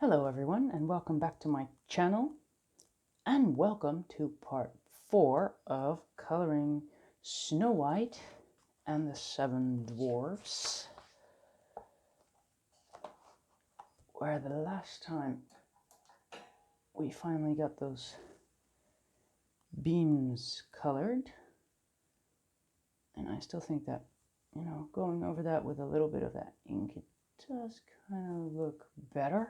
Hello everyone and welcome back to my channel and welcome to part 4 of coloring Snow White and the Seven Dwarfs, where the last time we finally got those beams colored, and I still think that, going over that with a little bit of that ink, it does kind of look better.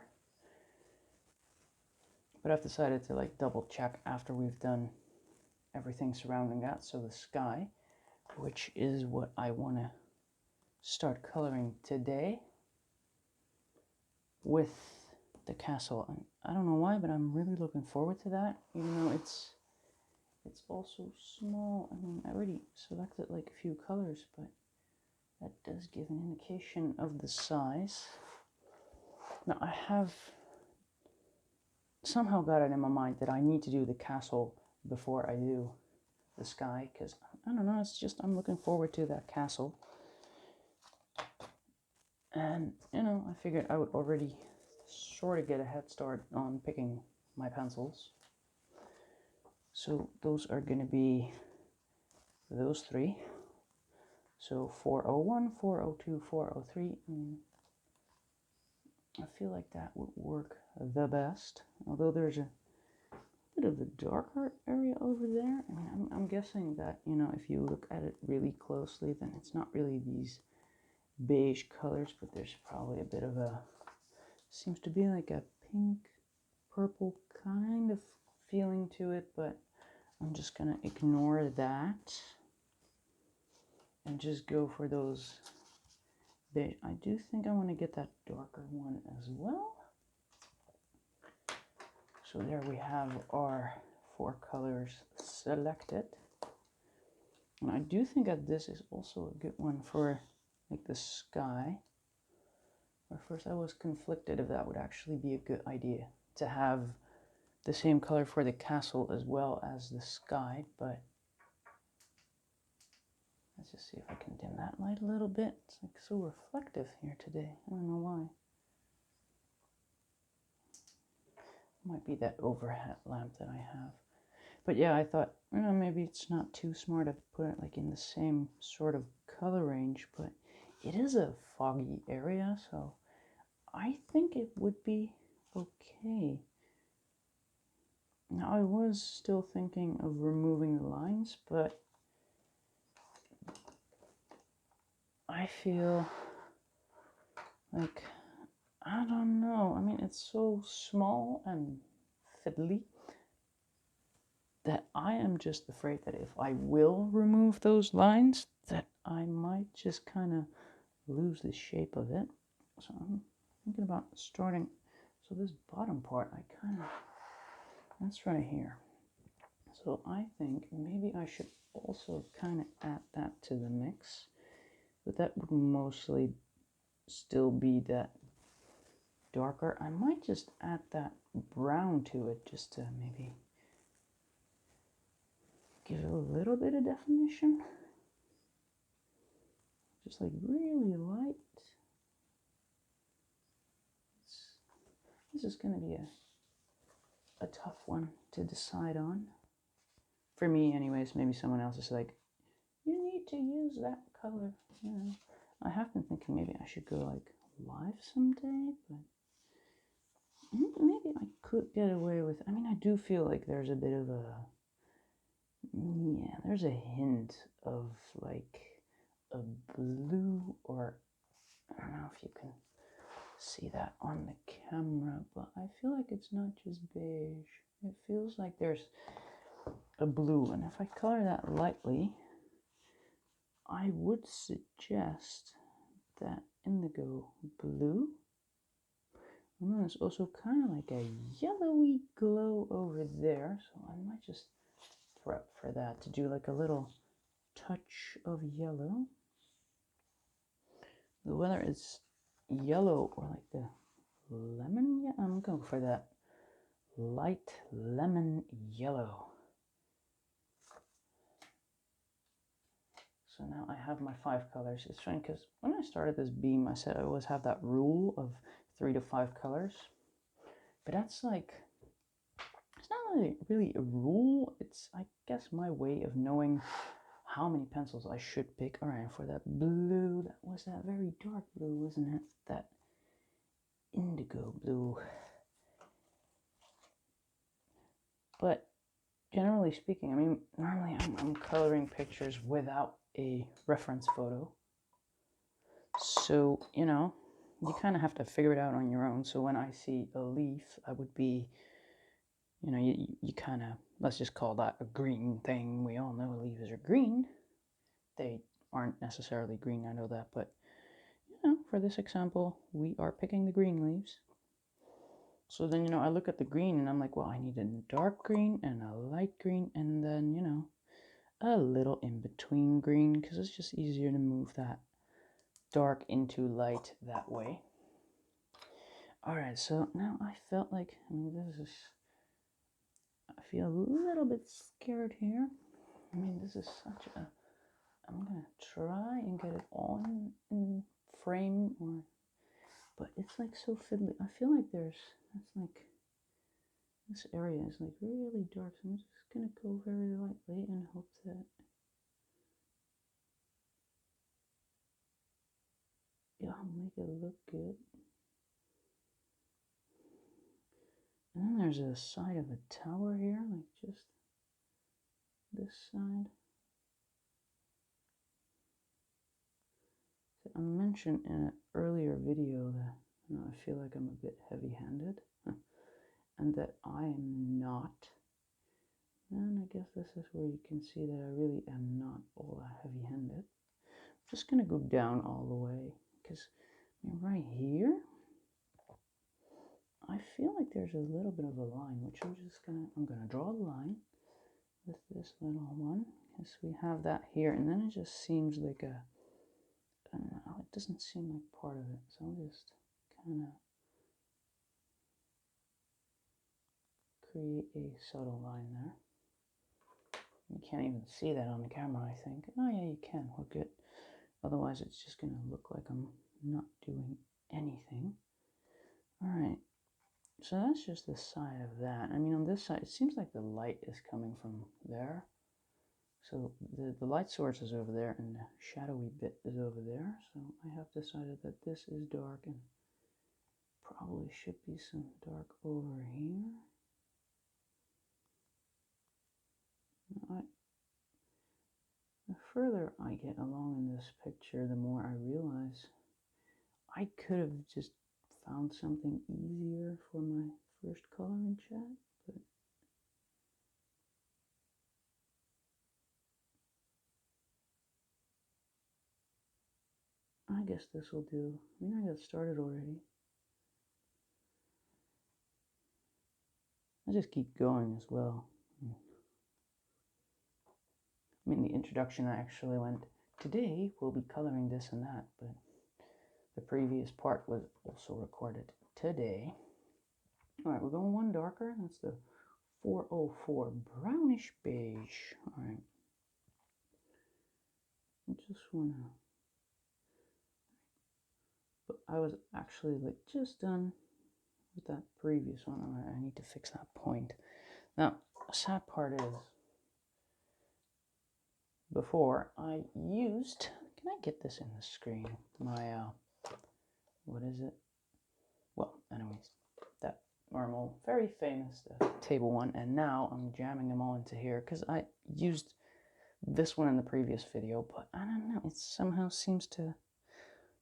But I've decided to double check after we've done everything surrounding that, so the sky, which is what I want to start coloring today with the castle. And I don't know why, but I'm really looking forward to that, even though it's also small. I mean, I already selected like a few colors, but that does give an indication of the size. Now I have somehow got it in my mind that I need to do the castle before I do the sky, because I don't know, it's just I'm looking forward to that castle. And I figured I would already sort of get a head start on picking my pencils. So those are going to be those three. So 401, 402, 403. I feel like that would work the best. Although there's a bit of a darker area over there. I mean, I'm guessing that, if you look at it really closely, then it's not really these beige colors, but there's probably a bit of a, seems to be like a pink, purple kind of feeling to it, but I'm just gonna ignore that and just go for those beige. I do think I want to get that darker one as well. So there we have our 4 colors selected. And I do think that this is also a good one for like the sky. At first I was conflicted if that would actually be a good idea to have the same color for the castle as well as the sky, but let's just see if I can dim that light a little bit. It's like so reflective here today. I don't know why. Might be that overhead lamp that I have. But yeah, I thought, maybe it's not too smart to put it like in the same sort of color range, but it is a foggy area, so I think it would be okay. Now I was still thinking of removing the lines, but I feel like, I don't know, I mean, it's so small and fiddly that I am just afraid that if I will remove those lines, that I might just kind of lose the shape of it. So I'm thinking about starting, so this bottom part, that's right here. So I think maybe I should also kind of add that to the mix, but that would mostly still be that darker. I might just add that brown to it just to maybe give it a little bit of definition. Just like really light. This is going to be a tough one to decide on. For me anyways, maybe someone else is like, you need to use that color. I have been thinking maybe I should go like live someday, but maybe I could get away with, I mean, I do feel like there's a bit of a, yeah, there's a hint of like a blue, or I don't know if you can see that on the camera, but I feel like it's not just beige. It feels like there's a blue, and if I color that lightly, I would suggest that indigo blue. And then there's also kind of like a yellowy glow over there, so I might just prep for that to do like a little touch of yellow. Whether it's yellow or like the lemon, yeah, I'm going for that light lemon yellow. So now I have my 5 colors. It's funny because when I started this beam, I said I always have that rule of 3 to 5 colors. But that's like, it's not really a rule. It's, I guess, my way of knowing how many pencils I should pick. All right, for that blue, that was that very dark blue, wasn't it? That indigo blue. But generally speaking, I mean, normally I'm coloring pictures without a reference photo. So, you know, you kind of have to figure it out on your own. So when I see a leaf, I would be, you know, you kind of, let's just call that a green thing. We all know leaves are green. They aren't necessarily green, I know that, but, you know, for this example, we are picking the green leaves. So then, you know, I look at the green and I'm like, well, I need a dark green and a light green, and then, you know, a little in between green, because it's just easier to move that dark into light that way. All right, so now I felt like, I mean, I feel a little bit scared here. I mean, this is such a, I'm gonna try and get it all in frame, but it's like so fiddly. I feel like that's like, this area is like really dark, so I'm just gonna go very lightly and hope that, yeah, I'll make it look good. And then there's a side of a tower here, like just this side. So I mentioned in an earlier video that, you know, I feel like I'm a bit heavy-handed, and that I am not. And I guess this is where you can see that I really am not all that heavy-handed. I'm just gonna go down all the way, because I mean, right here, I feel like there's a little bit of a line, which I'm gonna draw the line with this little one, because we have that here, and then it just seems like a, I don't know, it doesn't seem like part of it, so I'll just kind of create a subtle line there. You can't even see that on the camera, I think. Oh yeah, you can, we're good. Otherwise it's just gonna look like I'm not doing anything. All right, so that's just the side of that. I mean, on this side, it seems like the light is coming from there. So the light source is over there and the shadowy bit is over there. So I have decided that this is dark and probably should be some dark over here. The further I get along in this picture, the more I realize I could have just found something easier for my first color in chat, but I guess this will do. I mean, I got started already. I just keep going as well. I mean, the introduction actually went, today we'll be coloring this and that, but the previous part was also recorded today. All right, we're going one darker. That's the 404 brownish beige. All right. I just want to, but I was actually like just done with that previous one. All right, I need to fix that point. Now, the sad part is, before I used, can I get this in the screen? My, what is it? Well, anyways, that normal, very famous table one, and now I'm jamming them all into here because I used this one in the previous video, but I don't know, it somehow seems to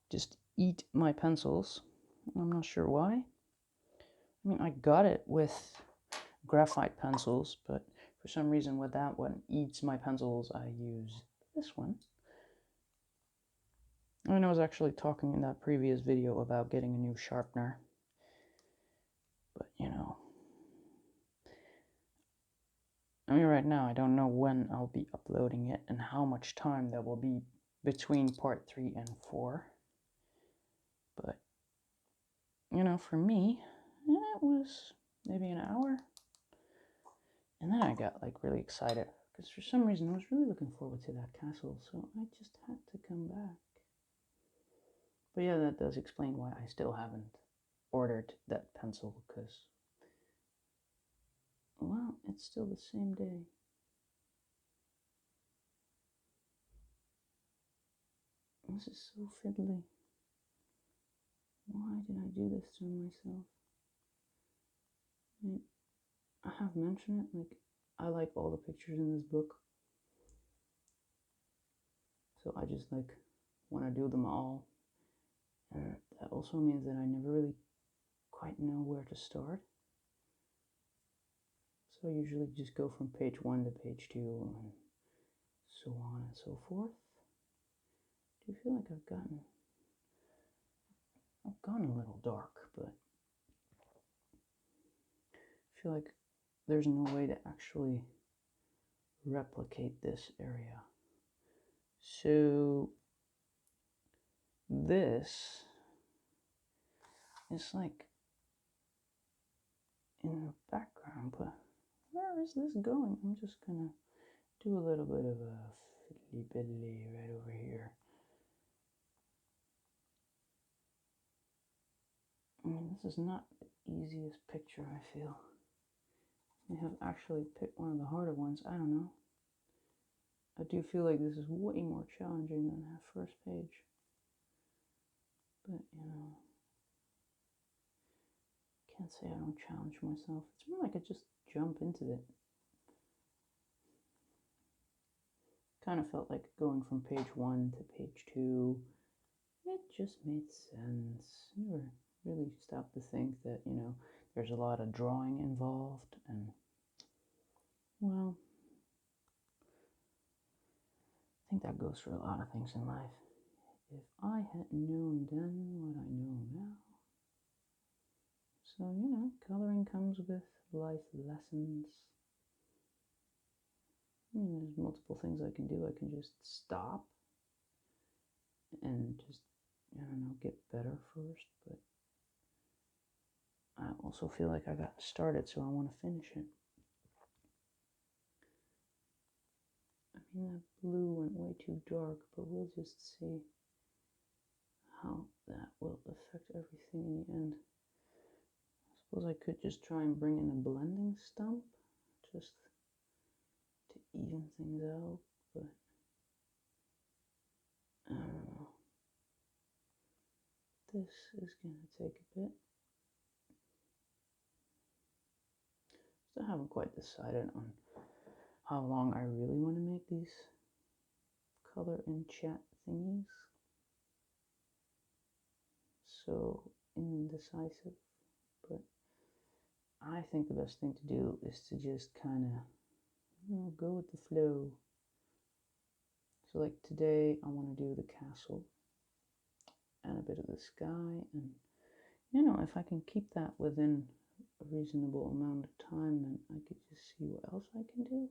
just eat my pencils. I'm not sure why. I mean, I got it with graphite pencils, but for some reason with that one eats my pencils, I use this one. I mean, I was actually talking in that previous video about getting a new sharpener, but you know, I mean, right now I don't know when I'll be uploading it and how much time there will be between part 3 and 4, but you know, for me it was maybe an hour, and then I got like really excited because for some reason I was really looking forward to that castle, so I just had to come back. But yeah, that does explain why I still haven't ordered that pencil, because well, it's still the same day. This is so fiddly. Why did I do this to myself? I have mentioned it, like, I like all the pictures in this book. So I just, like, want to do them all. And that also means that I never really quite know where to start. So I usually just go from page 1 to page 2 and so on and so forth. Do you feel like I've gone a little dark, but I feel like there's no way to actually replicate this area. So this is like in the background, but where is this going? I'm just gonna do a little bit of a fiddly biddly right over here. I mean, this is not the easiest picture, I feel. I have actually picked one of the harder ones. I don't know. I do feel like this is way more challenging than that first page. But, you know, can't say I don't challenge myself. It's more like I just jump into it. Kind of felt like going from page 1 to page 2. It just made sense. Never really stopped to think that, you know, there's a lot of drawing involved, and, well, I think that goes for a lot of things in life. If I had known then what I know now. So, you know, coloring comes with life lessons. I mean, there's multiple things I can do. I can just stop and just, I don't know, get better first, but I also feel like I got started, so I want to finish it. I mean, that blue went way too dark, but we'll just see how that will affect everything in the end. I suppose I could just try and bring in a blending stump, just to even things out, but I don't know. This is going to take a bit. Still haven't quite decided on how long I really want to make these color and chat thingies. So indecisive, but I think the best thing to do is to just kind of, you know, go with the flow. So like today I want to do the castle and a bit of the sky, and, you know, if I can keep that within a reasonable amount of time, then I could just see what else I can do.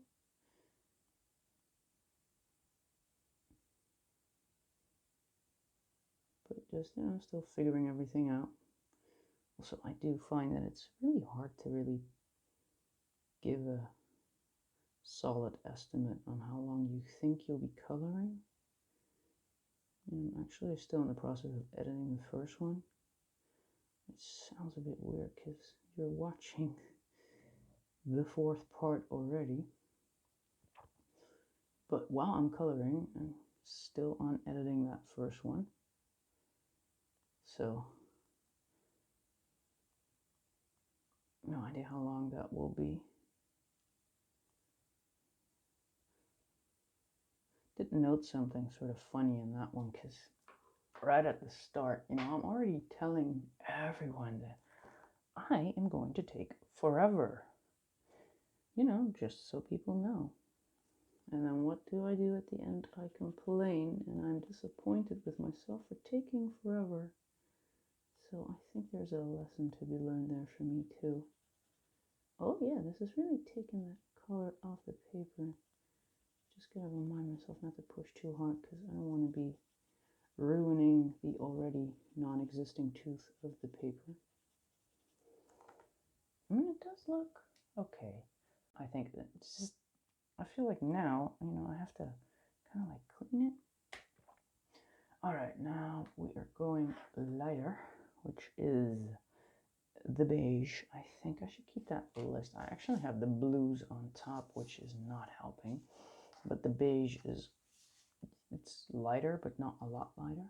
But just, you know, still figuring everything out. Also, I do find that it's really hard to really give a solid estimate on how long you think you'll be coloring. And I'm actually still in the process of editing the first one. It sounds a bit weird because you're watching the fourth part already. But while I'm coloring, I'm still on editing that first one. So, no idea how long that will be. Did note something sort of funny in that one, because right at the start, you know, I'm already telling everyone that I am going to take forever. You know, just so people know. And then what do I do at the end? I complain, and I'm disappointed with myself for taking forever. So I think there's a lesson to be learned there for me too. Oh yeah, this is really taking that color off the paper. Just gotta remind myself not to push too hard, because I don't want to be ruining the already non-existing tooth of the paper. It does look okay. I think that it's just, I feel like now, you know, I have to kind of like clean it. All right, now we are going lighter, which is the beige. I think I should keep at the list. I actually have the blues on top, which is not helping. But the beige is, it's lighter, but not a lot lighter.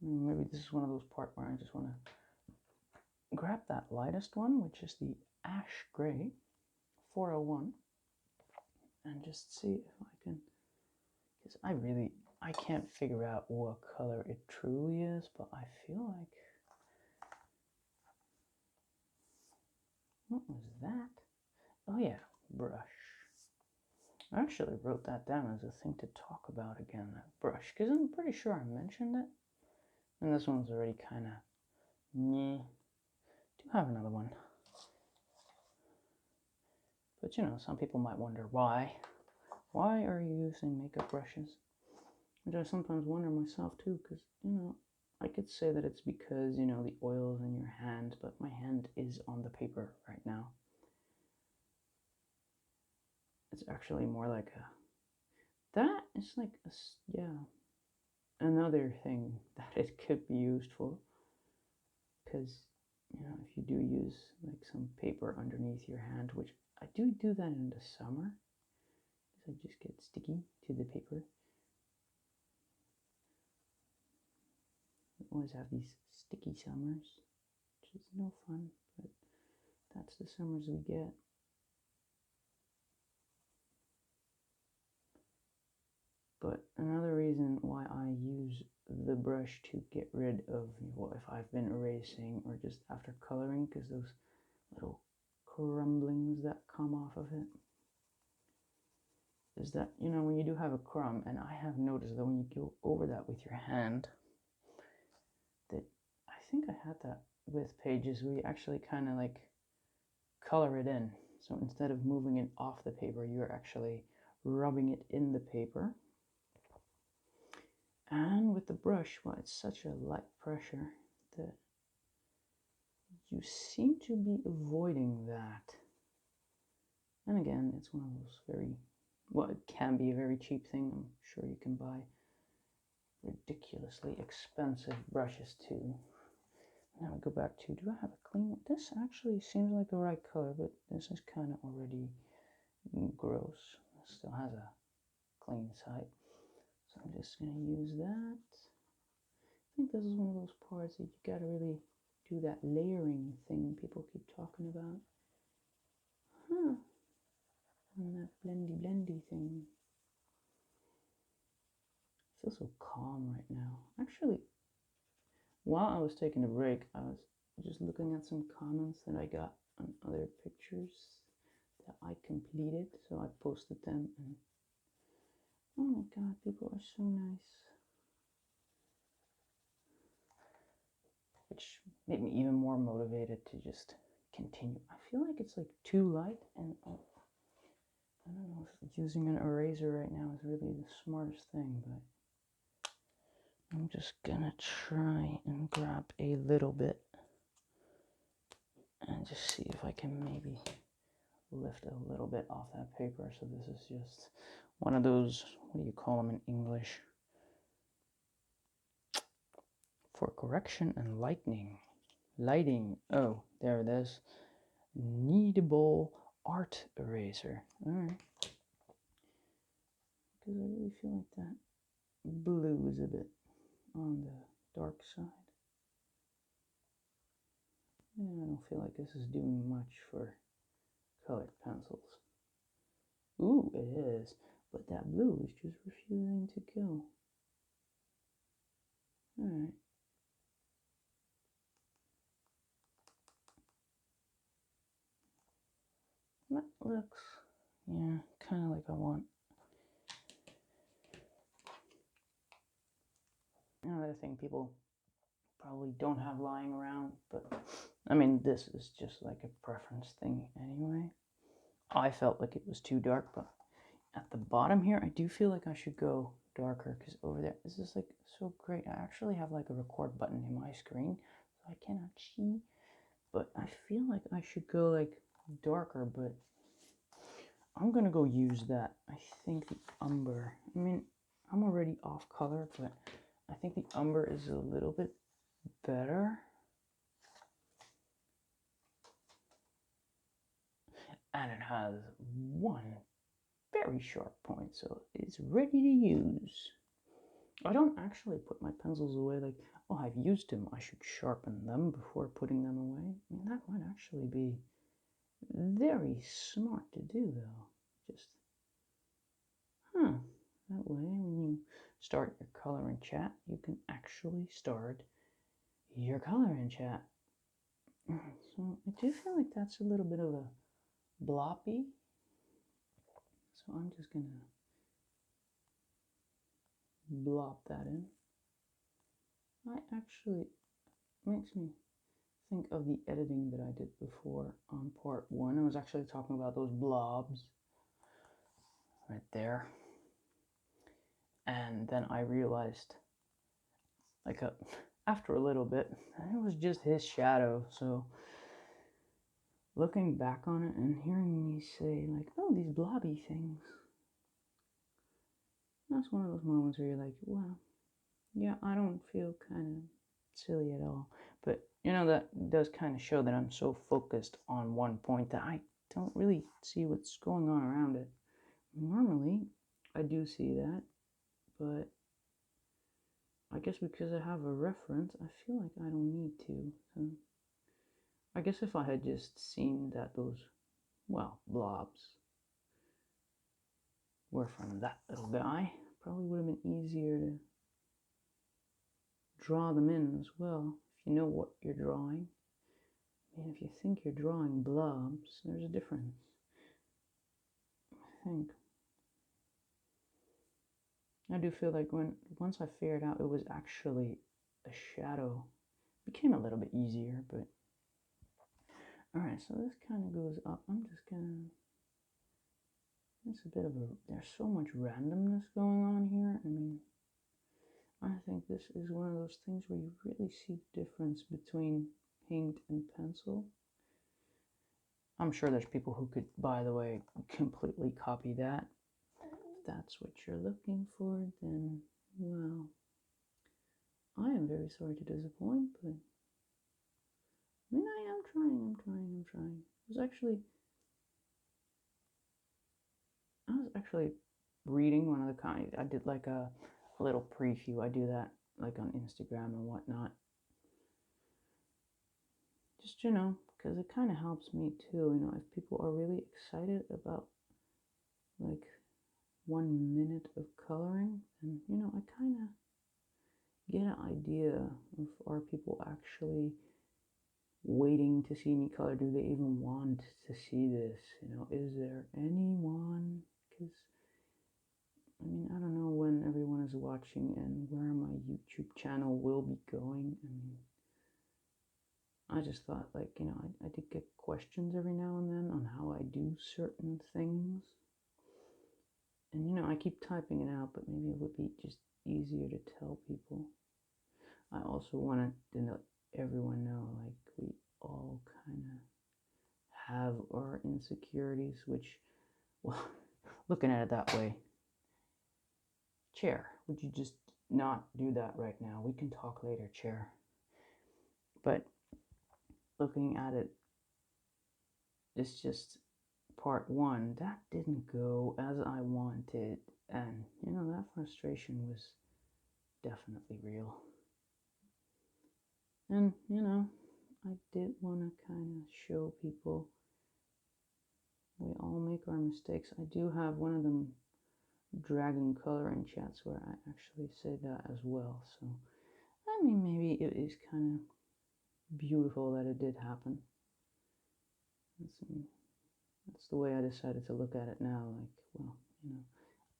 Maybe this is one of those parts where I just want to grab that lightest one, which is the ash gray 401, and just see if I can, because I can't figure out what color it truly is, but I feel like, what was that? Oh yeah, brush. I actually wrote that down as a thing to talk about again, that brush, because I'm pretty sure I mentioned it. And this one's already kind of meh. Do have another one. But you know, some people might wonder why. Why are you using makeup brushes? Which I sometimes wonder myself too, because, you know, I could say that it's because, you know, the oil's in your hand, but my hand is on the paper right now. It's actually more like a, that is like a, yeah, another thing that it could be used for. Because, you know, if you do use like some paper underneath your hand, which I do that in the summer, because I just get sticky to the paper. I always have these sticky summers, which is no fun, but that's the summers we get. But another reason why I use the brush to get rid of, well, if I've been erasing or just after coloring, because those little crumblings that come off of it, is that, you know, when you do have a crumb, and I have noticed that when you go over that with your hand, that I think I had that with pages where you actually kind of like color it in. So instead of moving it off the paper, you're actually rubbing it in the paper. And with the brush, well, it's such a light pressure that you seem to be avoiding that. And again, it's one of those very, well, it can be a very cheap thing. I'm sure you can buy ridiculously expensive brushes too. Now we go back to, do I have a clean one? This actually seems like the right color, but this is kind of already gross. It still has a clean side. So I'm just going to use that. I think this is one of those parts that you got to really do that layering thing people keep talking about. Huh. And that blendy thing. I feel so calm right now. Actually, while I was taking a break, I was just looking at some comments that I got on other pictures that I completed. So I posted them, and oh my god, people are so nice. Which made me even more motivated to just continue. I feel like it's like too light, and I don't know if using an eraser right now is really the smartest thing, but I'm just gonna try and grab a little bit and just see if I can maybe lift a little bit off that paper. So this is just one of those, what do you call them in English? For correction and lighting. Oh, there it is. Kneadable art eraser. All right. Because I really feel like that blue is a bit on the dark side. Yeah, I don't feel like this is doing much for colored pencils. Ooh, it is. But that blue is just refusing to go. Alright. That looks, yeah, kind of like I want. Another thing people probably don't have lying around, but I mean, this is just like a preference thing anyway. I felt like it was too dark, but at the bottom here, I do feel like I should go darker, because over there, this is like so great. I actually have like a record button in my screen, so I cannot see, but I feel like I should go like darker, but I'm gonna go use that. I think the umber, I mean, I'm already off color, but I think the umber is a little bit better. and it has one very sharp point, so it's ready to use. I don't actually put my pencils away like, oh, I've used them, I should sharpen them before putting them away. I mean, that might actually be very smart to do, though. Just, that way when you start your coloring chat, you can actually start your coloring chat. So I do feel like that's a little bit of a bloppy. So I'm just gonna blop that in. I actually makes me think of the editing that I did before on part 1. I was actually talking about those blobs right there. And then I realized, like, after a little bit, it was just his shadow. So looking back on it and hearing me say, like, oh, these blobby things, that's one of those moments where you're like, wow, yeah, I don't feel kind of silly at all. But, you know, that does kind of show that I'm so focused on one point that I don't really see what's going on around it. Normally, I do see that, but I guess because I have a reference, I feel like I don't need to. So I guess if I had just seen that those, well, blobs were from that little guy, probably would have been easier to draw them in as well, if you know what you're drawing. And if you think you're drawing blobs, there's a difference, I think. I do feel like once I figured out it was actually a shadow, it became a little bit easier, but alright, so this kind of goes up. I'm just gonna, it's a bit of a, there's so much randomness going on here. I mean, I think this is one of those things where you really see the difference between paint and pencil. I'm sure there's people who could, by the way, completely copy that. If that's what you're looking for, then, well, I am very sorry to disappoint, but I mean, I am trying. I was actually reading one of the kind. I did like a little preview. I do that like on Instagram and whatnot. Just, you know, because it kind of helps me too. You know, if people are really excited about like 1 minute of coloring, and you know, I kind of get an idea of, are people actually waiting to see me color? Do they even want to see this? You know, is there anyone? Because I mean, I don't know when everyone is watching and where my YouTube channel will be going. I mean, I just thought, like, you know, I did get questions every now and then on how I do certain things. And, you know, I keep typing it out, but maybe it would be just easier to tell people. I also wanted to let everyone know, like, we all kind of have our insecurities, which, well, looking at it that way, Chair, would you just not do that right now? We can talk later, Chair. But looking at it, it's just part 1, that didn't go as I wanted. And, you know, that frustration was definitely real. And, you know, I did want to kind of show people we all make our mistakes. I do have one of them dragon coloring chats where I actually say that as well. So, I mean, maybe it is kind of beautiful that it did happen. That's the way I decided to look at it now. Like, well, you know,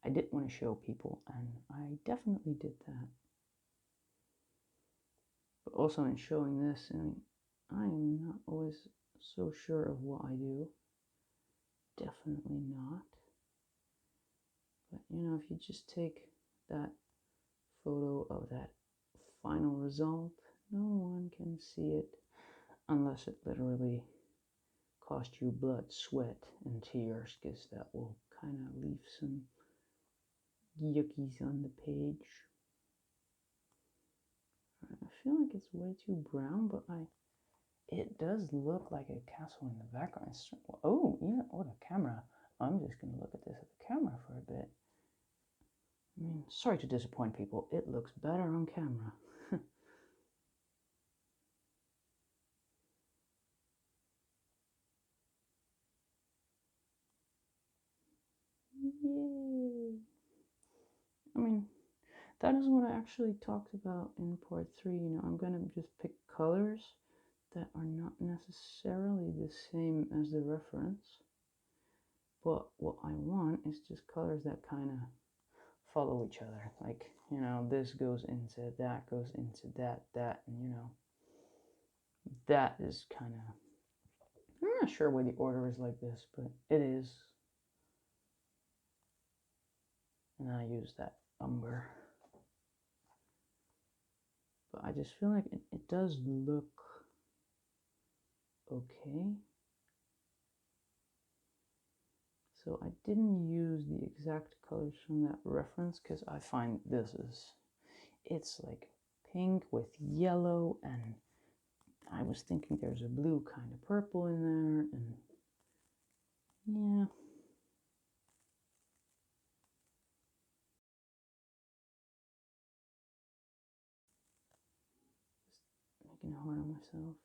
I did want to show people, and I definitely did that. But also in showing this, I mean, I am not always so sure of what I do. Definitely not. But, you know, if you just take that photo of that final result, no one can see it unless it literally cost you blood, sweat, and tears, because that will kind of leave some yuckies on the page. I feel like it's way too brown, but it does look like a castle in the background. Oh, yeah, oh, the camera. I'm just going to look at this at the camera for a bit. I mean, sorry to disappoint people. It looks better on camera. Yay! I mean, that is what I actually talked about in part 3. You know, I'm going to just pick colors that are not necessarily the same as the reference. But what I want is just colors that kind of follow each other. Like, you know, this goes into that, and you know, that is kind of, I'm not sure why the order is like this, but it is. And I use that umber. But I just feel like it does look okay. So I didn't use the exact colors from that reference because I find it's like pink with yellow, and I was thinking there's a blue kind of purple in there, and yeah. Just making it hard on myself.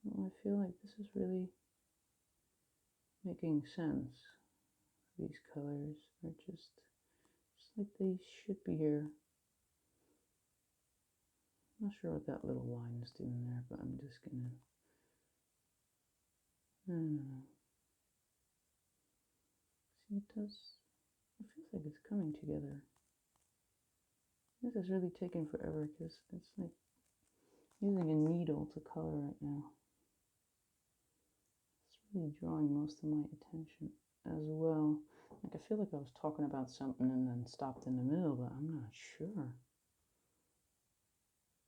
I feel like this is really making sense. These colors are just like they should be here. I'm not sure what that little line is doing there, but I'm just gonna, I don't know. See, it feels like it's coming together. This is really taking forever because it's like using a needle to color right now. It's really drawing most of my attention as well. Like, I feel like I was talking about something and then stopped in the middle, but I'm not sure.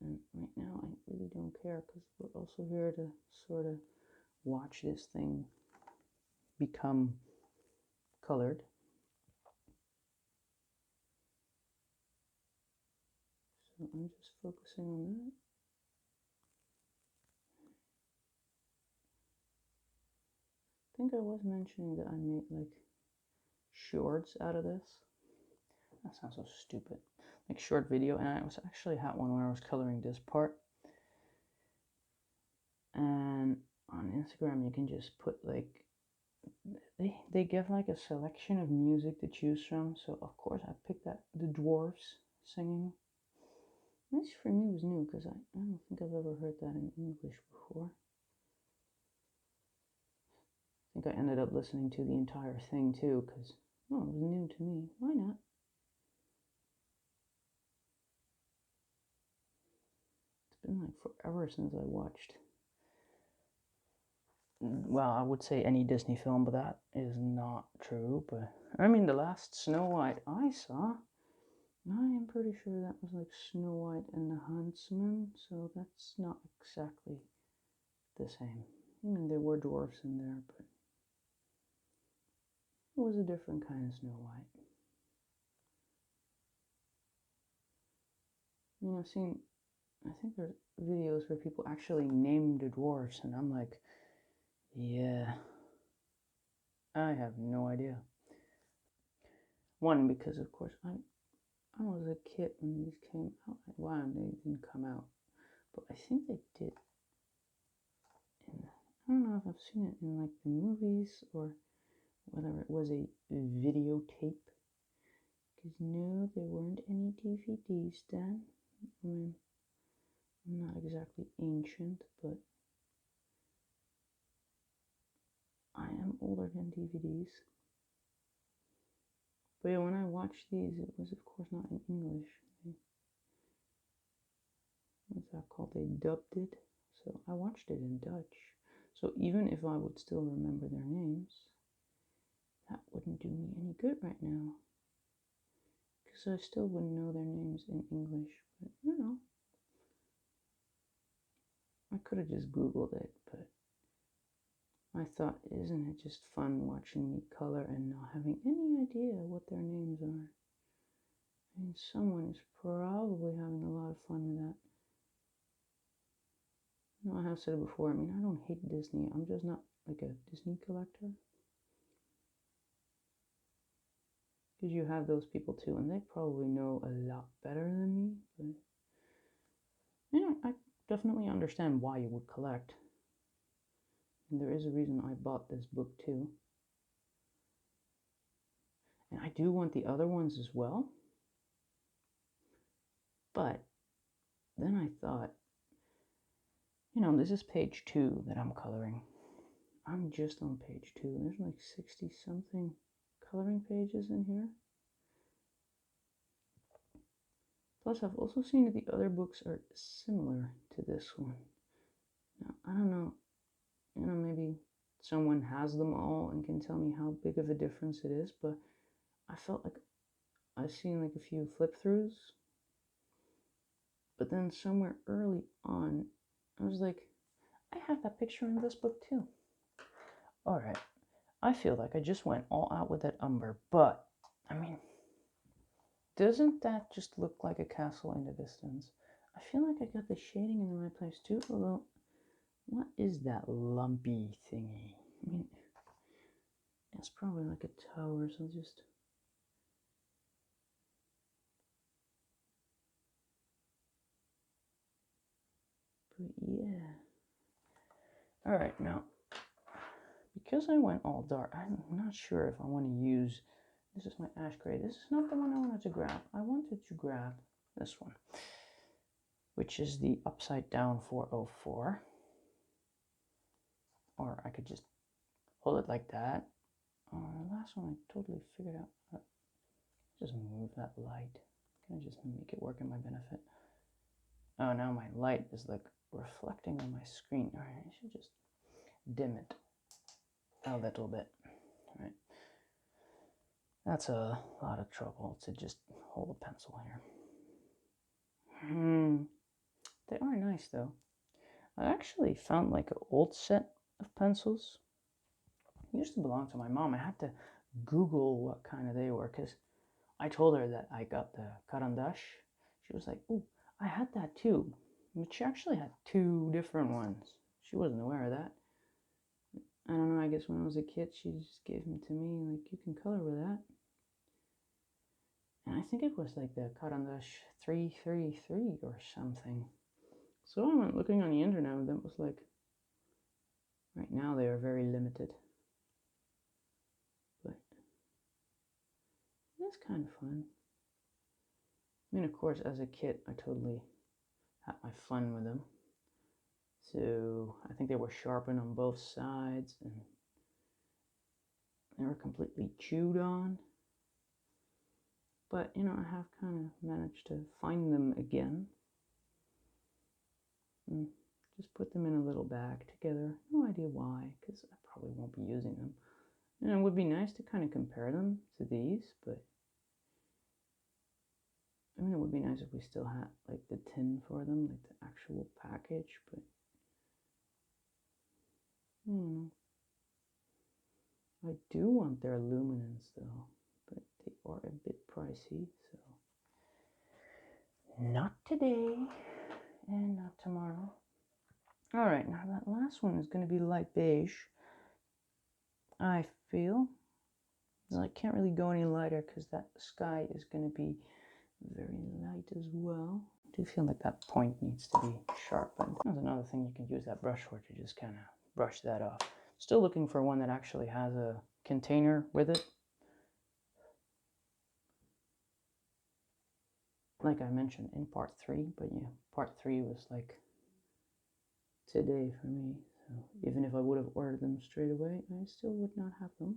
And right now, I really don't care because we're also here to sort of watch this thing become colored. So I'm just focusing on that. I think I was mentioning that I made like shorts out of this. That sounds so stupid. Like short video, and I was actually had one where I was coloring this part. And on Instagram, you can just put like, they give like a selection of music to choose from. So of course I picked that, the Dwarfs singing. This for me was new because I don't think I've ever heard that in English before. I think I ended up listening to the entire thing too because, oh, it was new to me. Why not? It's been like forever since I watched, well, I would say any Disney film, but that is not true. But I mean, the last Snow White I saw, I am pretty sure that was like Snow White and the Huntsman, so that's not exactly the same. I mean, there were dwarfs in there, but it was a different kind of Snow White. I mean, I've seen, I think there's videos where people actually name the dwarfs, and I'm like, yeah, I have no idea. One, because of course I was a kid when these came out. Wow, they didn't come out, but I think they did. I don't know if I've seen it in like the movies or whether it was a videotape. Because no, there weren't any DVDs then. I mean, I'm not exactly ancient, but I am older than DVDs. But yeah, when I watched these, it was of course not in English. What's that called? They dubbed it. So I watched it in Dutch. So even if I would still remember their names, that wouldn't do me any good right now. Because I still wouldn't know their names in English. But, you know, I could have just Googled it, but I thought, isn't it just fun watching me color and not having any idea what their names are? And someone is probably having a lot of fun with that. No, I have said it before. I mean, I don't hate Disney. I'm just not like a Disney collector. Because you have those people too, and they probably know a lot better than me. But yeah, I definitely understand why you would collect. And there is a reason I bought this book too. And I do want the other ones as well. But then I thought, this is page 2 that I'm coloring. I'm just on page 2. There's like 60 something coloring pages in here. Plus, I've also seen that the other books are similar to this one. Now, I don't know, maybe someone has them all and can tell me how big of a difference it is, but I felt like I've seen like a few flip-throughs, but then somewhere early on, I was like, I have that picture in this book too. Alright, I feel like I just went all out with that umber, but, I mean, doesn't that just look like a castle in the distance? I feel like I got the shading in the right place too, although, what is that lumpy thingy? I mean, it's probably like a tower, so just... But yeah. Alright, now, because I went all dark, I'm not sure if I want to use... This is my ash gray. This is not the one I wanted to grab. I wanted to grab this one, which is the upside down 404. Or I could just hold it like that. The last one I totally figured out. Just move that light. Can I just make it work in my benefit? Oh, now my light is like reflecting on my screen. All right, I should just dim it a little bit. All right. That's a lot of trouble to just hold a pencil here. They are nice though. I actually found like an old set of pencils. It used to belong to my mom. I had to Google what kind of they were because I told her that I got the Carandash. She was like, "Oh, I had that too." But she actually had 2 different ones. She wasn't aware of that. I don't know, I guess when I was a kid, she just gave them to me, like, you can color with that. And I think it was like the Carandash 333 or something. So I went looking on the internet and that was like, right now they are very limited. But it's kind of fun. I mean, of course, as a kid, I totally had my fun with them. So I think they were sharpened on both sides and they were completely chewed on. But, I have kind of managed to find them again. And just put them in a little bag together. No idea why, because I probably won't be using them. And it would be nice to kind of compare them to these, but I mean, it would be nice if we still had like the tin for them, like the actual package, but I don't know. I do want their luminance though, but they are a bit pricey, so not today and not tomorrow. All right, now that last one is going to be light beige. I feel I can't really go any lighter because that sky is going to be very light as well. I do feel like that point needs to be sharpened. That's another thing you can use that brush for, to just kind of brush that off. Still looking for one that actually has a container with it. Like I mentioned in part 3, but yeah, part 3 was like today for me. So even if I would have ordered them straight away, I still would not have them.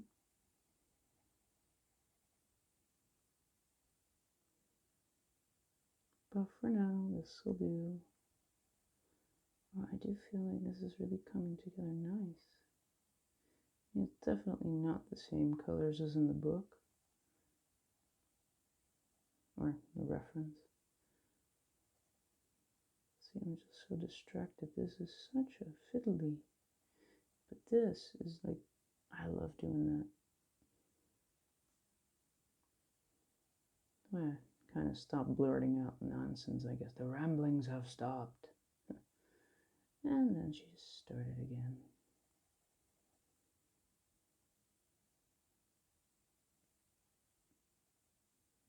But for now, this will do. I do feel like this is really coming together nice. It's definitely not the same colors as in the book. Or the reference. See, I'm just so distracted. This is such a fiddly. But this is like, I love doing that. I kind of stopped blurting out nonsense, I guess. The ramblings have stopped. And then she started again.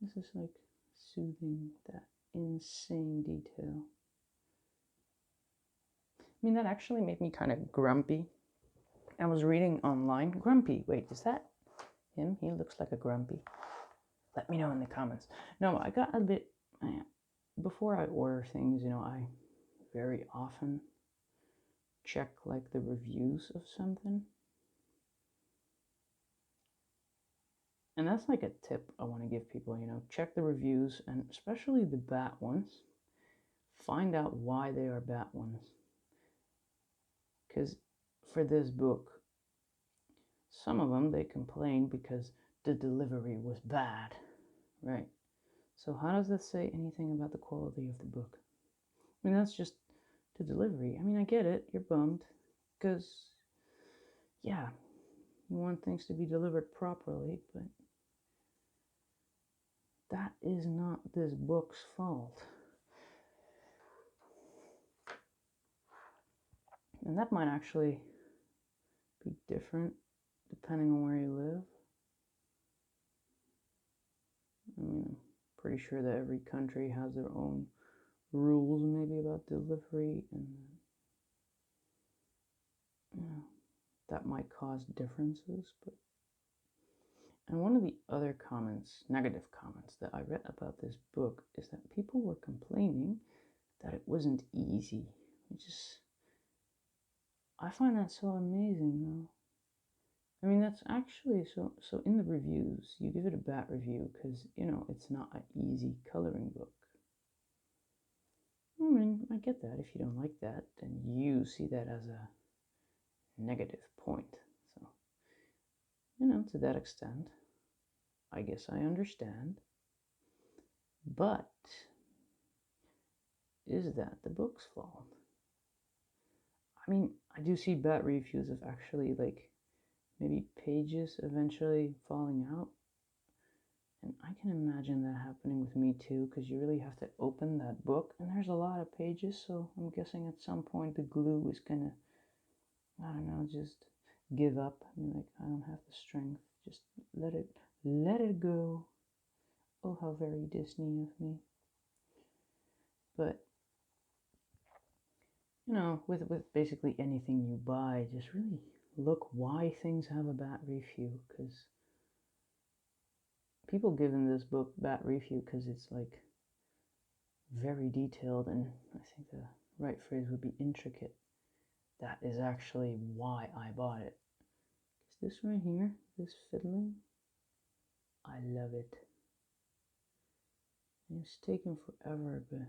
This is like soothing that insane detail. I mean, that actually made me kind of grumpy. I was reading online. Grumpy. Wait, is that him? He looks like a grumpy. Let me know in the comments. No, I got a bit... Before I order things, you know, I very often check like the reviews of something. And that's like a tip I want to give people, you know, check the reviews, and especially the bad ones. Find out why they are bad ones. Because for this book, some of them, they complained because the delivery was bad, right? So how does that say anything about the quality of the book? I mean, that's just the delivery. I mean, I get it. You're bummed because, yeah, you want things to be delivered properly, but that is not this book's fault. And that might actually be different depending on where you live. I mean, I'm pretty sure that every country has their own rules maybe about delivery, and you know, that might cause differences. But and one of the other comments, negative comments that I read about this book is that people were complaining that it wasn't easy. I find that so amazing though. I mean, that's actually so in the reviews, you give it a bad review because, you know, it's not an easy coloring book. I mean, I get that. If you don't like that, then you see that as a negative point. So, you know, to that extent, I guess I understand. But is that the book's fault? I mean, I do see bad reviews of actually like maybe pages eventually falling out. And I can imagine that happening with me too, because you really have to open that book, and there's a lot of pages, so I'm guessing at some point the glue is gonna, I don't know, just give up. I mean, like, I don't have the strength. Just let it go. Oh, how very Disney of me. But, you know, with basically anything you buy, just really look why things have a bad review, because people giving this book bad review because it's like very detailed, and I think the right phrase would be intricate. That is actually why I bought it. Is this right here, this fiddling? I love it. And it's taken forever, but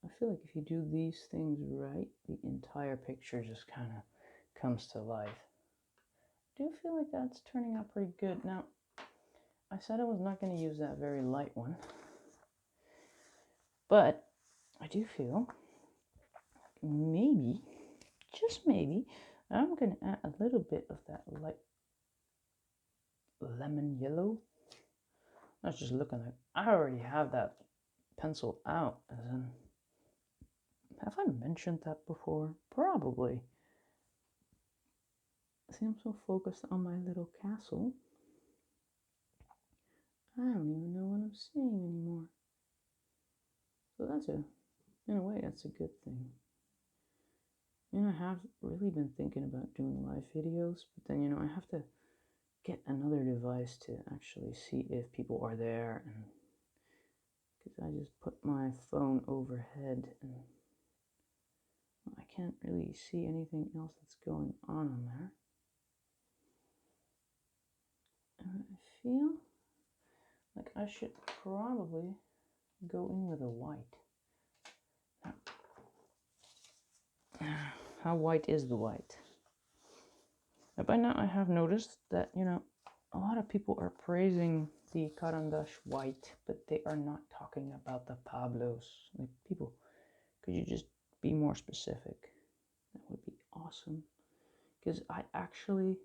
I feel like if you do these things right, the entire picture just kind of comes to life. I do feel like that's turning out pretty good. Now, I said I was not going to use that very light one, but I do feel maybe, just maybe, I'm going to add a little bit of that light lemon yellow. That's just looking like, I already have that pencil out, as in, have I mentioned that before? Probably. See, I'm so focused on my little castle, I don't even know what I'm saying anymore. So that's in a way, that's a good thing. And I have really been thinking about doing live videos, but then, you know, I have to get another device to actually see if people are there, and because I just put my phone overhead and I can't really see anything else that's going on there. And I feel like I should probably go in with a white. How white is the white? By now I have noticed that, you know, a lot of people are praising the Carandash white, but they are not talking about the Pablos. Like, people, could you just be more specific? That would be awesome. Because I actually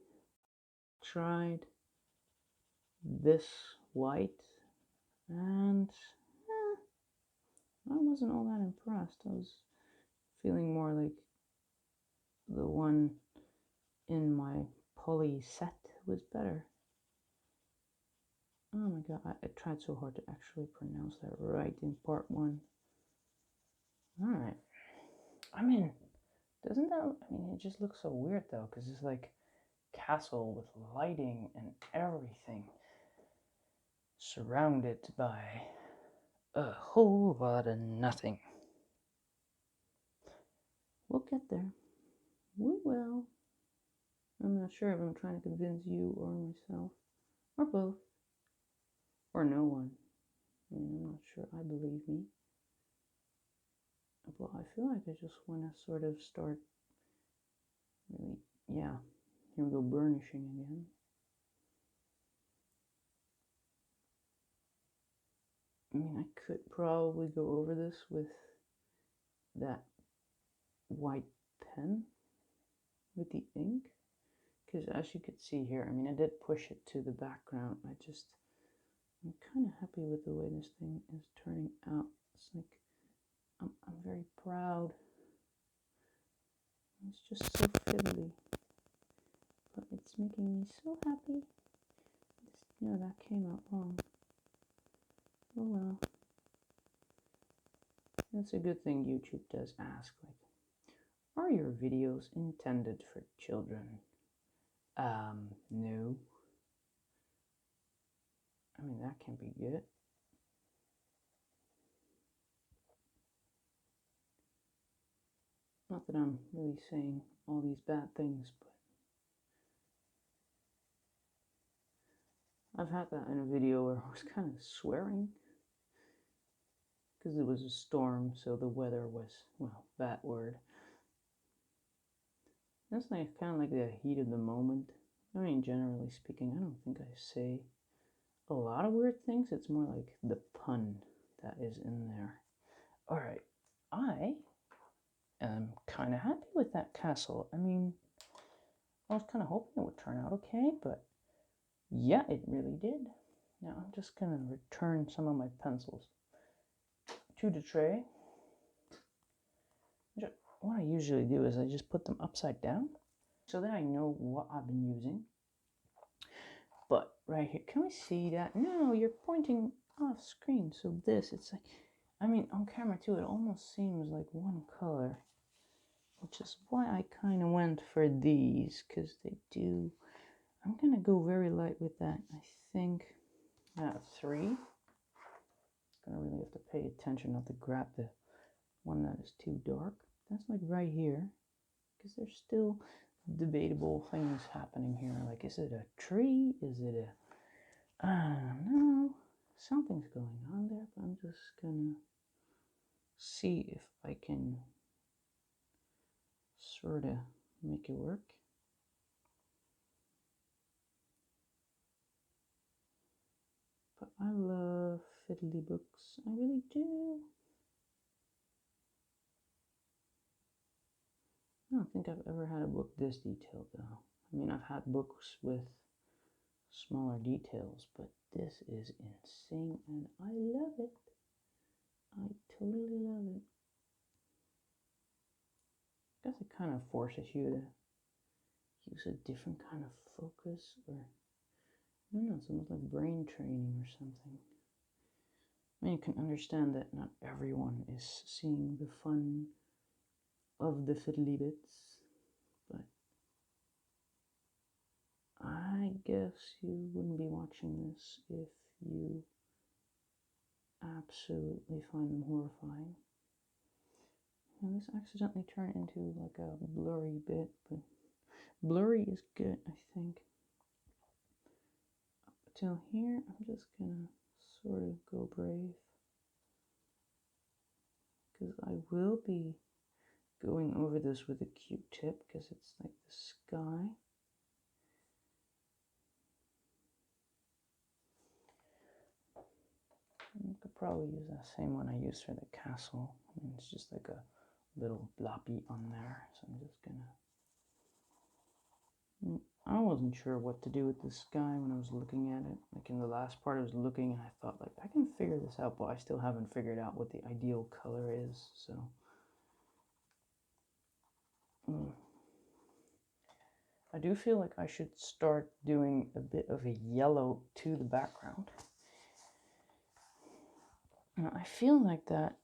tried this white, and I wasn't all that impressed. I was feeling more like the one in my poly set was better. Oh my god, I tried so hard to actually pronounce that right in part 1. Alright. I mean, doesn't that, I mean, it just looks so weird though, because it's like castle with lighting and everything, surrounded by a whole lot of nothing. We'll get there. We will. I'm not sure if I'm trying to convince you or myself, or both, or no one. I mean, I'm not sure I believe me. But I feel like I just want to sort of start really, yeah, here we go, burnishing again. I mean, I could probably go over this with that white pen with the ink, because as you could see here, I mean, I did push it to the background. I'm kind of happy with the way this thing is turning out. It's like, I'm very proud. It's just so fiddly, but it's making me so happy. You know, that came out wrong. Oh well. That's a good thing YouTube does ask, like, are your videos intended for children? No. I mean, that can be good. Not that I'm really saying all these bad things, but I've had that in a video where I was kind of swearing because it was a storm, so the weather was, well, that word. That's like kind of like the heat of the moment. I mean, generally speaking, I don't think I say a lot of weird things. It's more like the pun that is in there. Alright, I am kind of happy with that castle. I mean, I was kind of hoping it would turn out okay, but yeah, it really did. Now I'm just going to return some of my pencils to the tray. What I usually do is I just put them upside down so that I know what I've been using. But right here, can we see that? No, you're pointing off screen. So this, it's like, I mean, on camera too, it almost seems like one color, which is why I kind of went for these, because they do. I'm going to go very light with that. I think 3. Going to really have to pay attention not to grab the one that is too dark. That's like right here, because there's still debatable things happening here. Like, is it a tree? Is it a, I don't know. Something's going on there, but I'm just gonna see if I can sort of make it work. But I love fiddly books. I really do. I don't think I've ever had a book this detailed though. I mean, I've had books with smaller details, but this is insane and I love it. I totally love it. I guess it kind of forces you to use a different kind of focus, or I don't know, it's almost like brain training or something. I mean, you can understand that not everyone is seeing the fun of the fiddly bits, but I guess you wouldn't be watching this if you absolutely find them horrifying. Now this accidentally turned into like a blurry bit, but blurry is good, I think. Up till here, I'm just gonna sort of go brave, because I will be going over this with a Q-tip, because it's like the sky. I could probably use that same one I used for the castle. I mean, it's just like a little bloppy on there, so I'm just gonna... I wasn't sure what to do with the sky when I was looking at it. Like in the last part I was looking and I thought, like, I can figure this out, but I still haven't figured out what the ideal color is, so... I do feel like I should start doing a bit of a yellow to the background. Now, I feel like that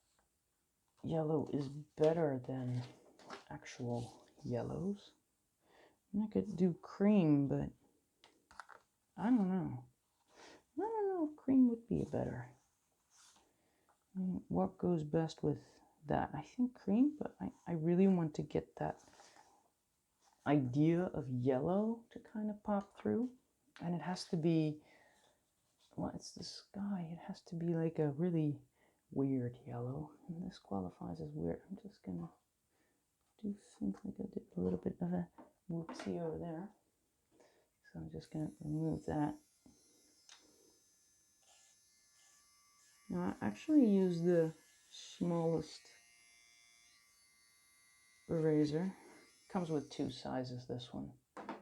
yellow is better than actual yellows. And I could do cream, but I don't know. I don't know if cream would be better. I mean, what goes best with that? I think cream, but I really want to get that idea of yellow to kind of pop through. And it has to be, well, it's the sky. It has to be like a really weird yellow. And this qualifies as weird. I'm just going to do think like I did a little bit of a whoopsie over there. So I'm just going to remove that. Now I actually use the smallest eraser. Comes with two sizes, this one.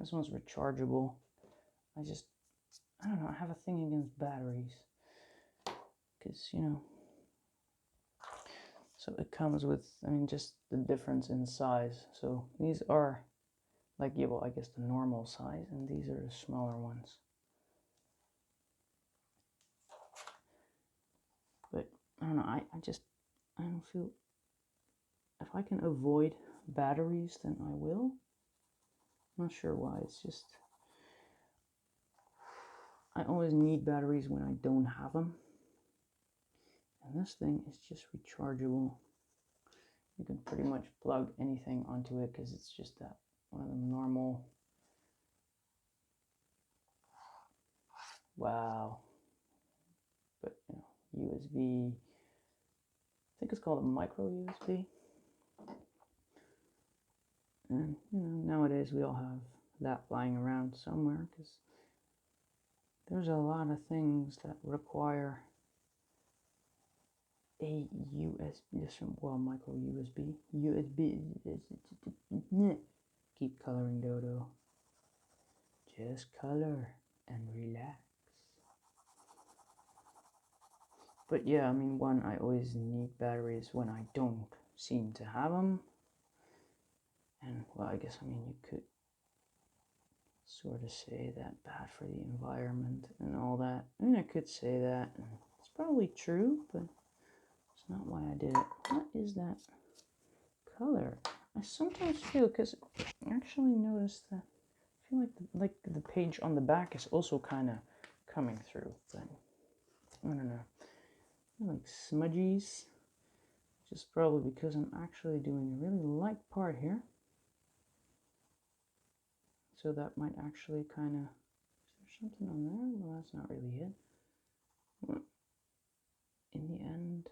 This one's rechargeable. I don't know, I have a thing against batteries. Because, you know, so it comes with, I mean, just the difference in size. So these are like, yeah, well, I guess the normal size, and these are the smaller ones. But I don't know, I don't feel, if I can avoid batteries, then I will. I'm not sure why, it's just, I always need batteries when I don't have them. And this thing is just rechargeable. You can pretty much plug anything onto it because it's just that one of the normal. Wow. But, you know, USB. I think it's called a micro USB. And, you know, nowadays we all have that lying around somewhere because there's a lot of things that require a USB, well, micro USB. Keep coloring, Dodo. Just color and relax. But yeah, I mean, one, I always need batteries when I don't seem to have them. And, well, I guess, I mean, you could sort of say that bad for the environment and all that. I mean, I could say that, and it's probably true, but it's not why I did it. What is that color? I sometimes feel, because I actually noticed that, I feel like the page on the back is also kind of coming through, but I don't know. I like smudgies, just probably because I'm actually doing a really light part here. So that might actually kind of, is there something on there? Well, that's not really it. Well, in the end,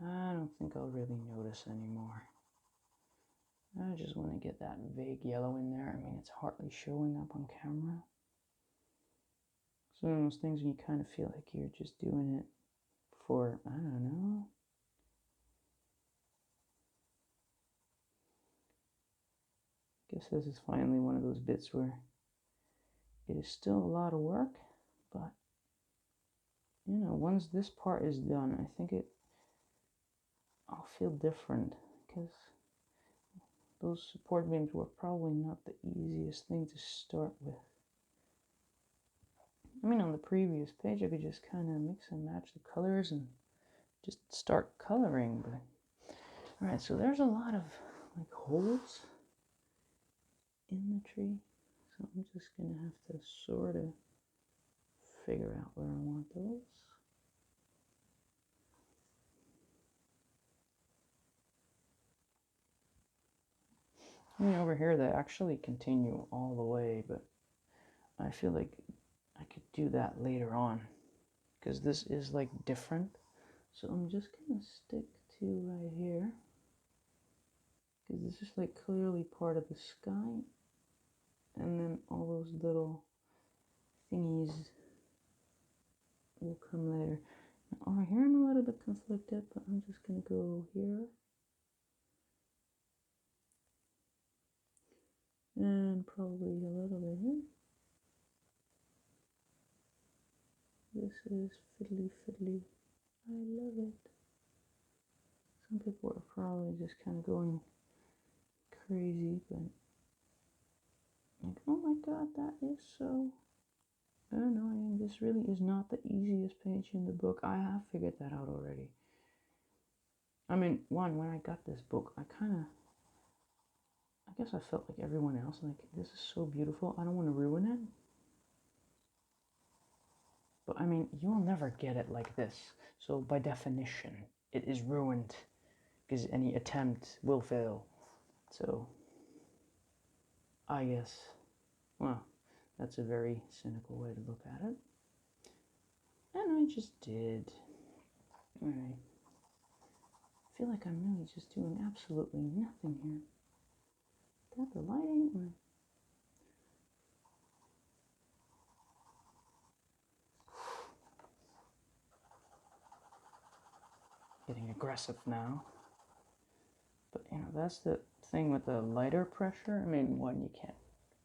I don't think I'll really notice anymore. I just want to get that vague yellow in there. I mean, it's hardly showing up on camera. It's one of those things when you kind of feel like you're just doing it for, I don't know. I guess this is finally one of those bits where it is still a lot of work, but, you know, once this part is done, I think I'll feel different, because those support beams were probably not the easiest thing to start with. I mean, on the previous page, I could just kind of mix and match the colors and just start coloring, but, all right, so there's a lot of, like, holes in the tree, so I'm just gonna have to sort of figure out where I want those. I mean, over here, they actually continue all the way, but I feel like I could do that later on, because this is, like, different. So I'm just gonna stick to right here, because this is, like, clearly part of the sky, and then all those little thingies will come later. Now, over here, I'm a little bit conflicted, but I'm just gonna go here. And probably a little bit here. This is fiddly fiddly. I love it. Some people are probably just kind of going crazy, but like, oh my god, that is so annoying. This really is not the easiest page in the book. I have figured that out already. I mean, when I got this book, I guess I felt like everyone else, like, this is so beautiful, I don't want to ruin it. But I mean, you'll never get it like this. So by definition, it is ruined, because any attempt will fail. So, I guess, well, that's a very cynical way to look at it. And I just did. Alright. I feel like I'm really just doing absolutely nothing here. Is that the lighting? Or... Getting aggressive now. But, you know, that's the thing with the lighter pressure. I mean, one, you can't,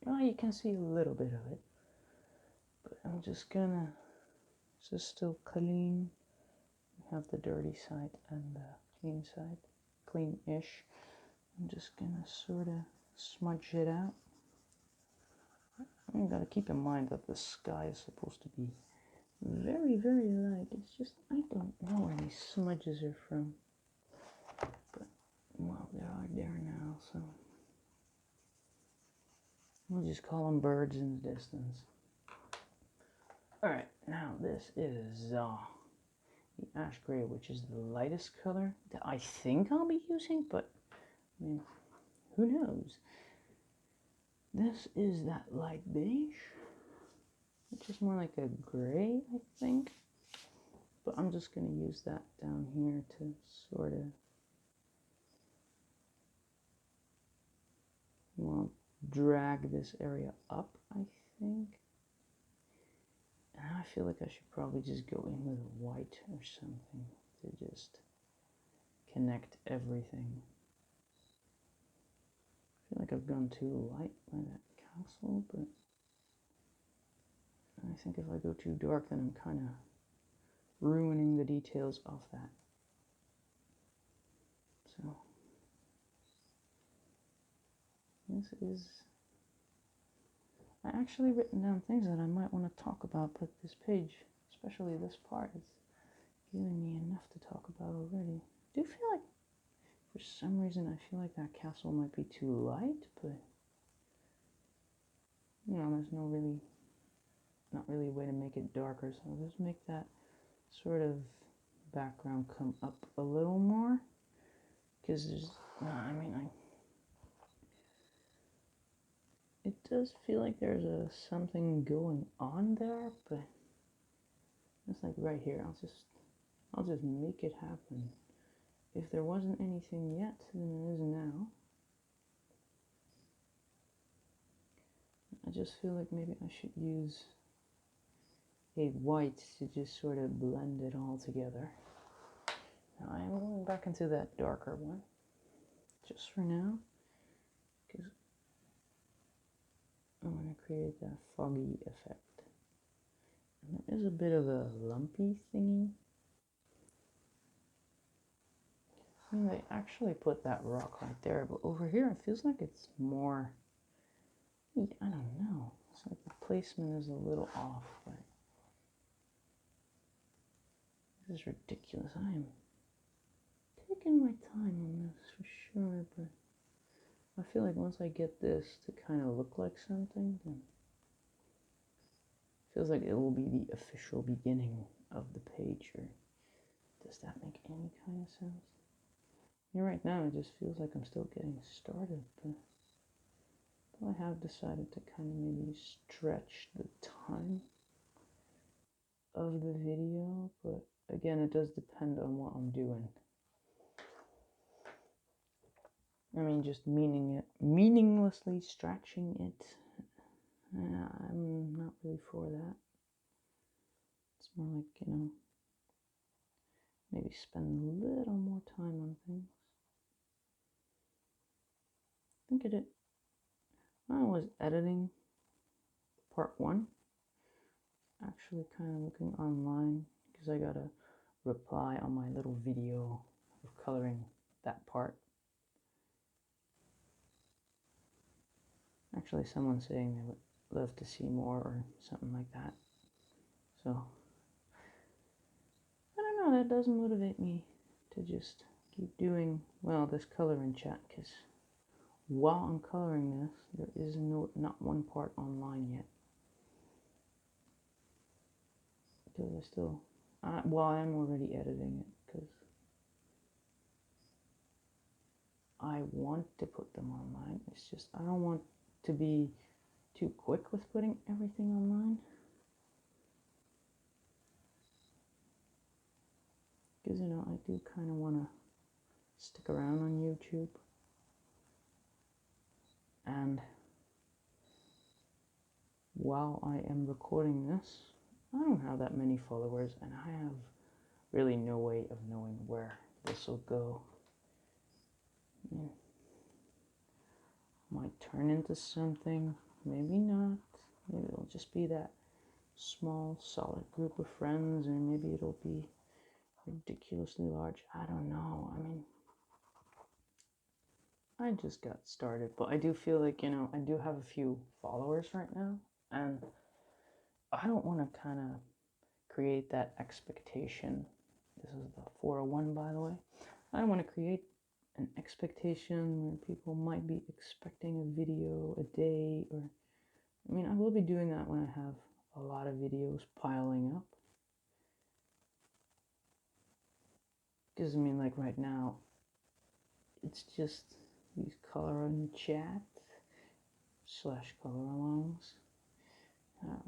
well, you can see a little bit of it. But I'm just gonna, this is still clean. We have the dirty side and the clean side, clean-ish. I'm just gonna sort of smudge it out. You gotta keep in mind that the sky is supposed to be very, very light. It's just, I don't know where these smudges are from. But, well, they are there now, so. We'll just call them birds in the distance. Alright, now this is the ash gray, which is the lightest color that I think I'll be using, but, I mean, who knows? This is that light beige, which is more like a gray, I think. But I'm just going to use that down here to sort of, well, drag this area up, I think. And I feel like I should probably just go in with white or something to just connect everything. I feel like I've gone too light by that castle, but I think if I go too dark, then I'm kind of ruining the details of that. So, this is, I actually written down things that I might want to talk about, but this page, especially this part, is giving me enough to talk about already. I do feel like, for some reason, I feel like that castle might be too light, but, you know, there's not really a way to make it darker, so I'll just make that sort of background come up a little more, because there's, it does feel like there's something going on there, but it's like right here, I'll just make it happen. If there wasn't anything yet, then there is now. I just feel like maybe I should use a white to just sort of blend it all together. Now I am going back into that darker one, just for now, because I want to create that foggy effect. And there is a bit of a lumpy thingy. I mean, they actually put that rock right there, but over here it feels like it's more, I don't know. It's like the placement is a little off, but this is ridiculous. I am taking my time on this for sure, but I feel like once I get this to kind of look like something, then it feels like it will be the official beginning of the page, or does that make any kind of sense? Right now it just feels like I'm still getting started, but I have decided to kind of maybe stretch the time of the video, but again, it does depend on what I'm doing. I mean, just meaninglessly stretching it, I'm not really for that. It's more like, you know, maybe spend a little more time on things. I think I was editing part 1, actually kind of looking online, because I got a reply on my little video of coloring that part. Actually, someone's saying they would love to see more or something like that. So, I don't know, that does motivate me to just keep doing, well, this color in chat, because while I'm coloring this, there is not one part online yet. Because I still, well, I am already editing it, because I want to put them online. It's just, I don't want to be too quick with putting everything online. Because, you know, I do kind of want to stick around on YouTube. And while I am recording this, I don't have that many followers, and I have really no way of knowing where this will go. I mean, might turn into something, maybe not. Maybe it'll just be that small, solid group of friends, or maybe it'll be ridiculously large. I don't know. I mean, I just got started, but I do feel like, you know, I do have a few followers right now, and I don't want to kind of create that expectation. This is the 401, by the way. I don't want to create an expectation where people might be expecting a video a day, or, I mean, I will be doing that when I have a lot of videos piling up. Because, I mean, like right now, it's just these color and chat / color alongs.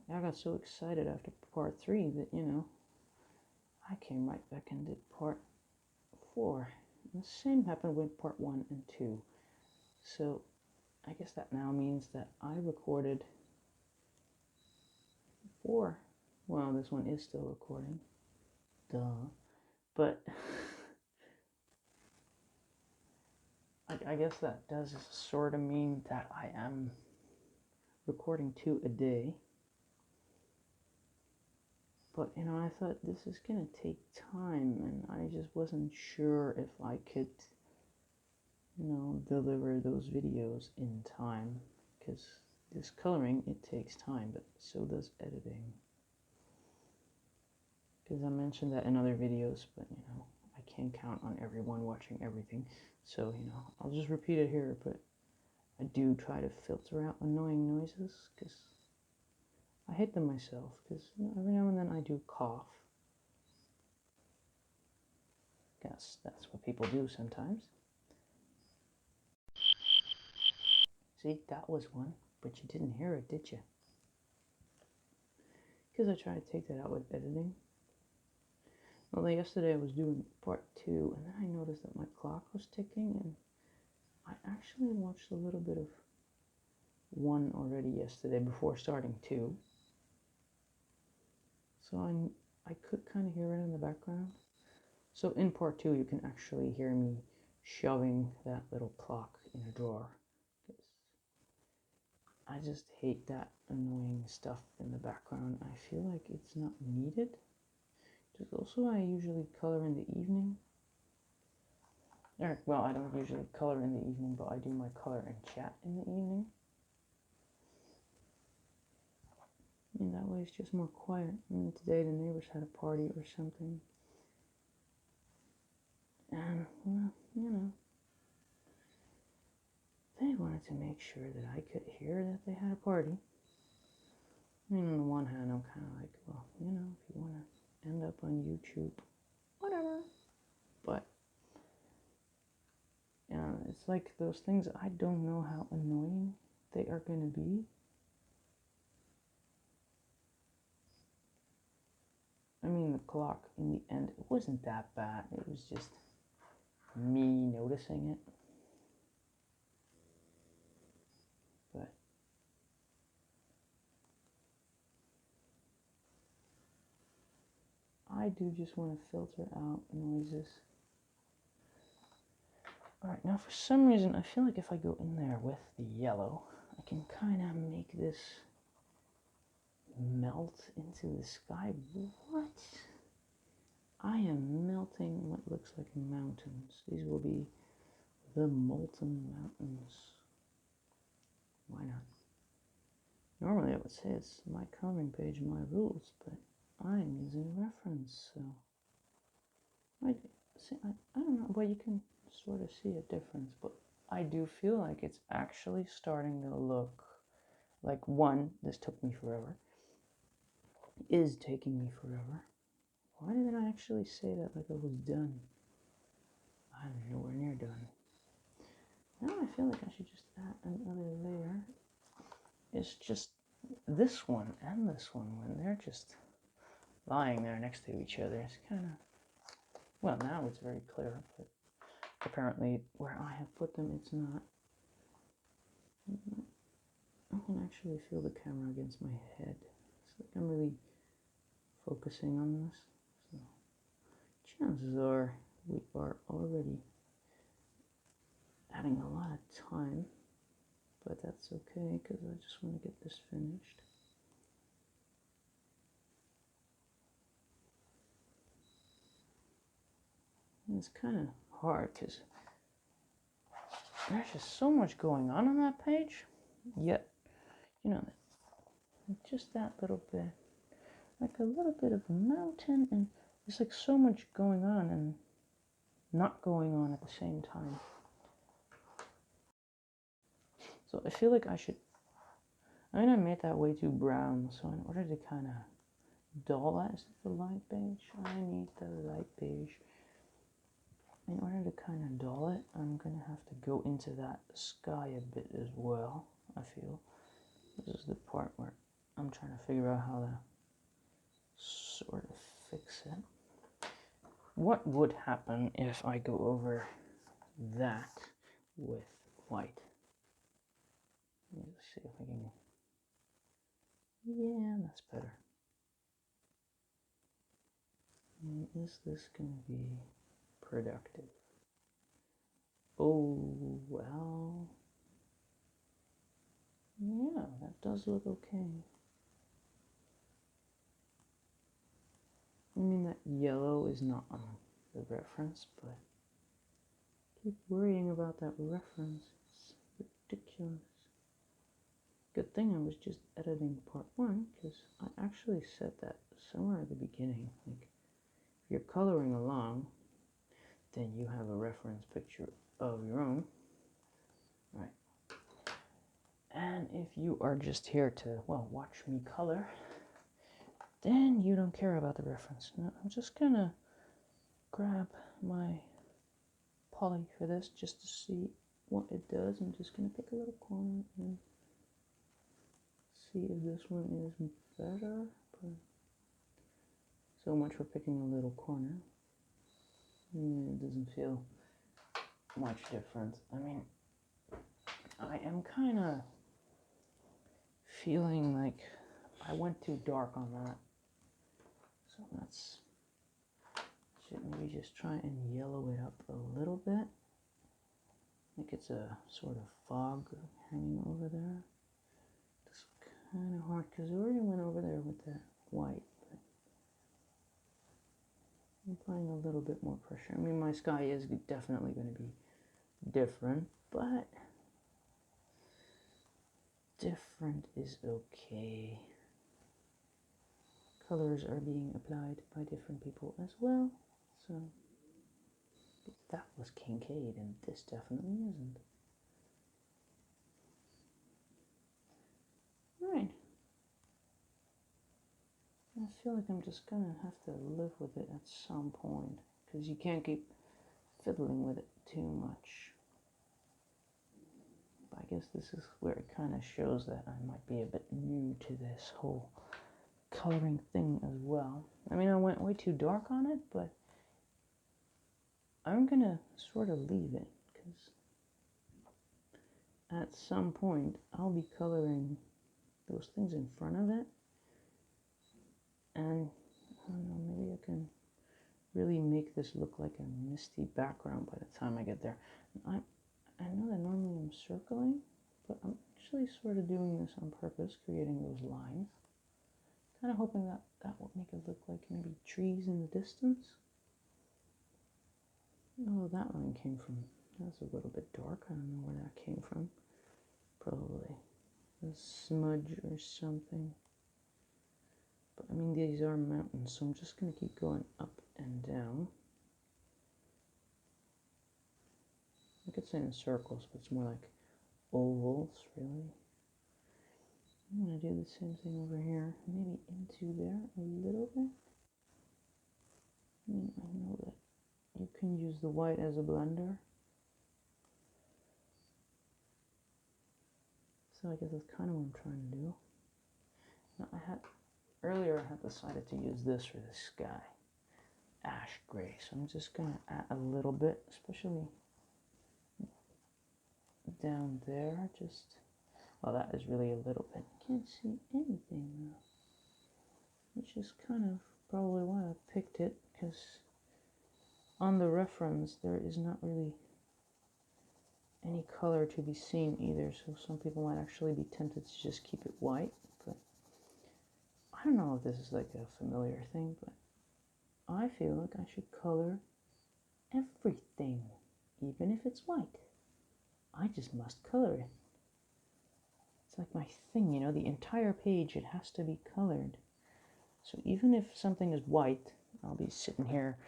I got so excited after part 3 that, you know, I came right back and did part 4. And the same happened with part 1 and 2. So I guess that now means that I recorded 4. Well, this one is still recording. Duh. But I guess that does sort of mean that I am recording 2 a day. But, you know, I thought this is going to take time, and I just wasn't sure if I could, you know, deliver those videos in time. Because this coloring, it takes time, but so does editing. Because I mentioned that in other videos, but, you know, I can't count on everyone watching everything. So, you know, I'll just repeat it here, but I do try to filter out annoying noises, because I hate them myself, because, you know, every now and then I do cough. Guess that's what people do sometimes. See, that was one, but you didn't hear it, did you? Because I tried to take that out with editing. Well, yesterday I was doing part 2, and then I noticed that my clock was ticking, and I actually watched a little bit of 1 already yesterday before starting 2. So I could kind of hear it in the background. So in part 2, you can actually hear me shoving that little clock in a drawer. I just hate that annoying stuff in the background. I feel like it's not needed. Just also, I usually color in the evening. Well, I don't usually color in the evening, but I do my color and chat in the evening. I mean, that way it's just more quiet. I mean, today the neighbors had a party or something. And, well, you know, they wanted to make sure that I could hear that they had a party. I mean, on the one hand, I'm kind of like, well, you know, if you want to end up on YouTube, whatever. But, you know, it's like those things, I don't know how annoying they are going to be. I mean, the clock in the end, it wasn't that bad. It was just me noticing it. But I do just want to filter out noises. Alright, now for some reason, I feel like if I go in there with the yellow, I can kind of make this melt into the sky. What? I am melting what looks like mountains. These will be the molten mountains. Why not? Normally I would say it's my coloring page, my rules, but I'm using a reference, so I don't know. Well, you can sort of see a difference, but I do feel like it's actually starting to look like, one, this took me forever, is taking me forever. Why didn't I actually say that like I was done? I'm nowhere near done. Now I feel like I should just add another layer. It's just this one and this one, when they're just lying there next to each other, it's kind of, well, now it's very clear, but apparently where I have put them, it's not. I can actually feel the camera against my head. It's like I'm really focusing on this. So chances are we are already adding a lot of time, but that's okay because I just want to get this finished. And it's kind of hard because there's just so much going on that page, yet, you know, just that little bit, like a little bit of a mountain, and there's like so much going on and not going on at the same time. So I feel like I mean, I made that way too brown, so in order to kind of dull that, is it the light beige? I need the light beige. In order to kind of dull it, I'm going to have to go into that sky a bit as well, I feel. This is the part where I'm trying to figure out how to sort of fix it. What would happen if I go over that with white? Let's see if I can... Yeah, that's better. Is this going to be productive? Oh, well... Yeah, that does look okay. I mean, that yellow is not on the reference, but I keep worrying about that reference. It's ridiculous. Good thing I was just editing part 1, because I actually said that somewhere at the beginning. Like, if you're coloring along, then you have a reference picture of your own. Right. And if you are just here to, well, watch me color, then you don't care about the reference. Now, I'm just gonna grab my poly for this just to see what it does. I'm just gonna pick a little corner and see if this one is better. But so much for picking a little corner. It doesn't feel much different. I mean, I am kind of feeling like I went too dark on that. So let's should maybe just try and yellow it up a little bit. Like it's a sort of fog hanging over there. It's kind of hard because I already went over there with that white. But I'm applying a little bit more pressure. I mean, my sky is definitely going to be different, but different is okay. Colors are being applied by different people as well, so that was Kinkade, and this definitely isn't. Right. I feel like I'm just gonna have to live with it at some point, because you can't keep fiddling with it too much. But I guess this is where it kind of shows that I might be a bit new to this whole coloring thing as well. I mean, I went way too dark on it, but I'm gonna sort of leave it, because at some point I'll be coloring those things in front of it, and I don't know, maybe I can really make this look like a misty background by the time I get there. I know that normally I'm circling, but I'm actually sort of doing this on purpose, creating those lines. Kind of hoping that that will make it look like maybe trees in the distance. Oh, that line came from, that's a little bit dark. I don't know where that came from. Probably a smudge or something. But I mean, these are mountains, so I'm just going to keep going up and down. I could say in circles, but it's more like ovals, really. I'm going to do the same thing over here, maybe into there a little bit. I mean, I know that you can use the white as a blender. So I guess that's kind of what I'm trying to do. Now earlier I had decided to use this for the sky, ash gray. So I'm just going to add a little bit, especially down there. Well, that is really a little bit. I can't see anything though, which is kind of probably why I picked it, because on the reference there is not really any color to be seen either, so some people might actually be tempted to just keep it white, but I don't know if this is like a familiar thing, but I feel like I should color everything, even if it's white. I just must color it. It's like my thing, you know, the entire page, it has to be colored. So even if something is white, I'll be sitting here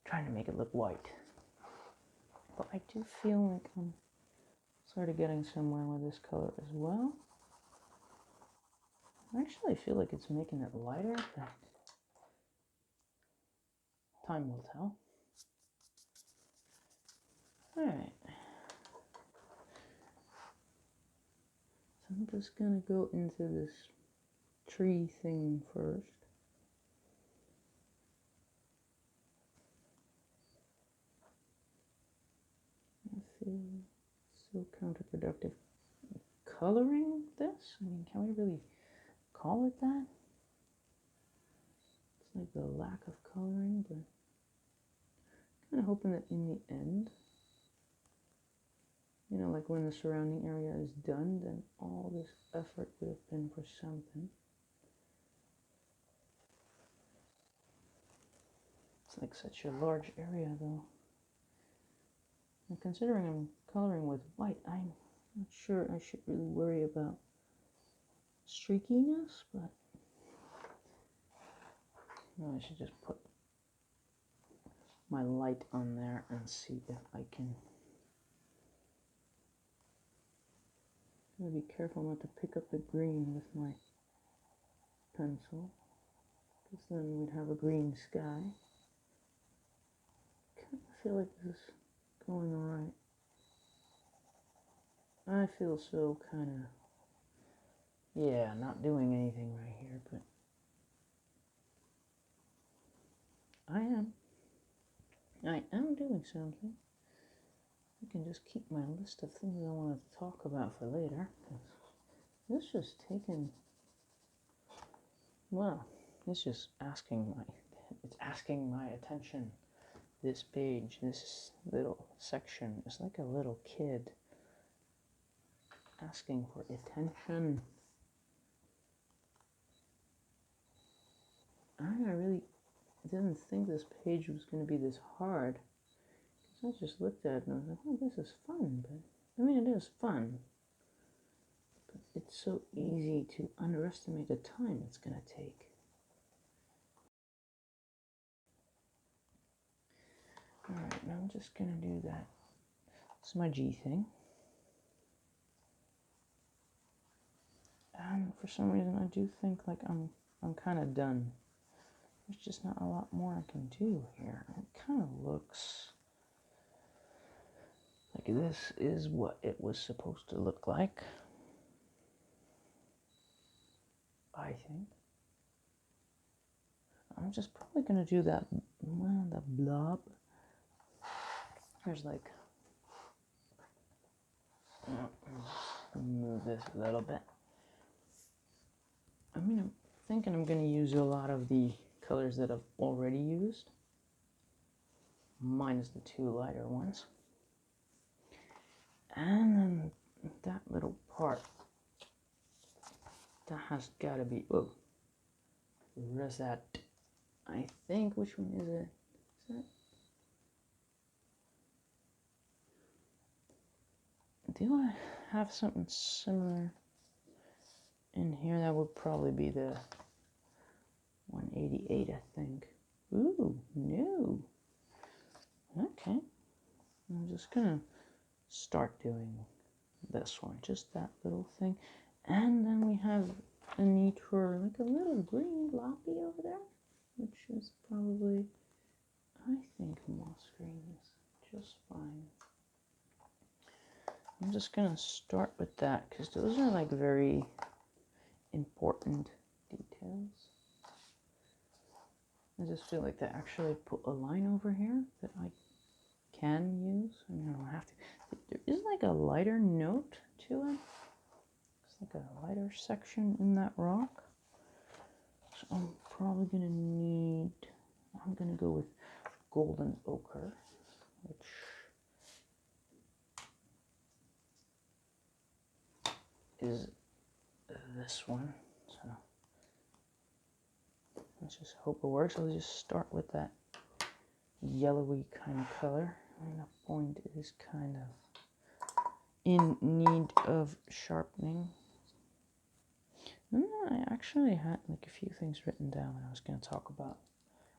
trying to make it look white. But I do feel like I'm sort of getting somewhere with this color as well. I actually feel like it's making it lighter, but time will tell. Alright. So I'm just gonna go into this tree thing first. I feel so counterproductive coloring this. I mean, can we really call it that? It's like the lack of coloring, but kind of hoping that in the end, you know, like when the surrounding area is done, then all this effort would have been for something. It's like such a large area though. And considering I'm coloring with white, I'm not sure I should really worry about streakiness, but I should just put my light on there and see if I can. I'm gonna be careful not to pick up the green with my pencil, because then we'd have a green sky. I kind of feel like this is going alright. I feel so kind of, yeah, not doing anything right here, but I am doing something. I can just keep my list of things I want to talk about for later. This just taken, well, it's just asking my attention. This page, this little section is like a little kid asking for attention. I really didn't think this page was going to be this hard. I just looked at it and I was like, oh, this is fun. But I mean, it is fun. But it's so easy to underestimate the time it's going to take. Alright, now I'm just going to do that smudgy thing. And for some reason, I do think like I'm kind of done. There's just not a lot more I can do here. It kind of looks like this is what it was supposed to look like, I think. I'm just probably going to do that, well, the blob. There's like, move this a little bit. I mean, I'm thinking I'm going to use a lot of the colors that I've already used, minus the two lighter ones. And then that little part, that has got to be, whoa, where's that? I think, which one is it? Is that? Do I have something similar? in here. That would probably be the 188, I think. Ooh, no. Okay. I'm just gonna start doing this one, just that little thing. And then we have a need for like a little green gloppy over there, which is probably, I think moss green is just fine. I'm just gonna start with that because those are like very important details. I just feel like to actually put a line over here that I can use. I mean, I don't have to. There is like a lighter note to it. It's like a lighter section in that rock. So I'm probably gonna need, I'm gonna go with golden ochre, which is this one. So let's just hope it works. I'll just start with that yellowy kind of color. And the point is kind of in need of sharpening. And I actually had like a few things written down that I was going to talk about.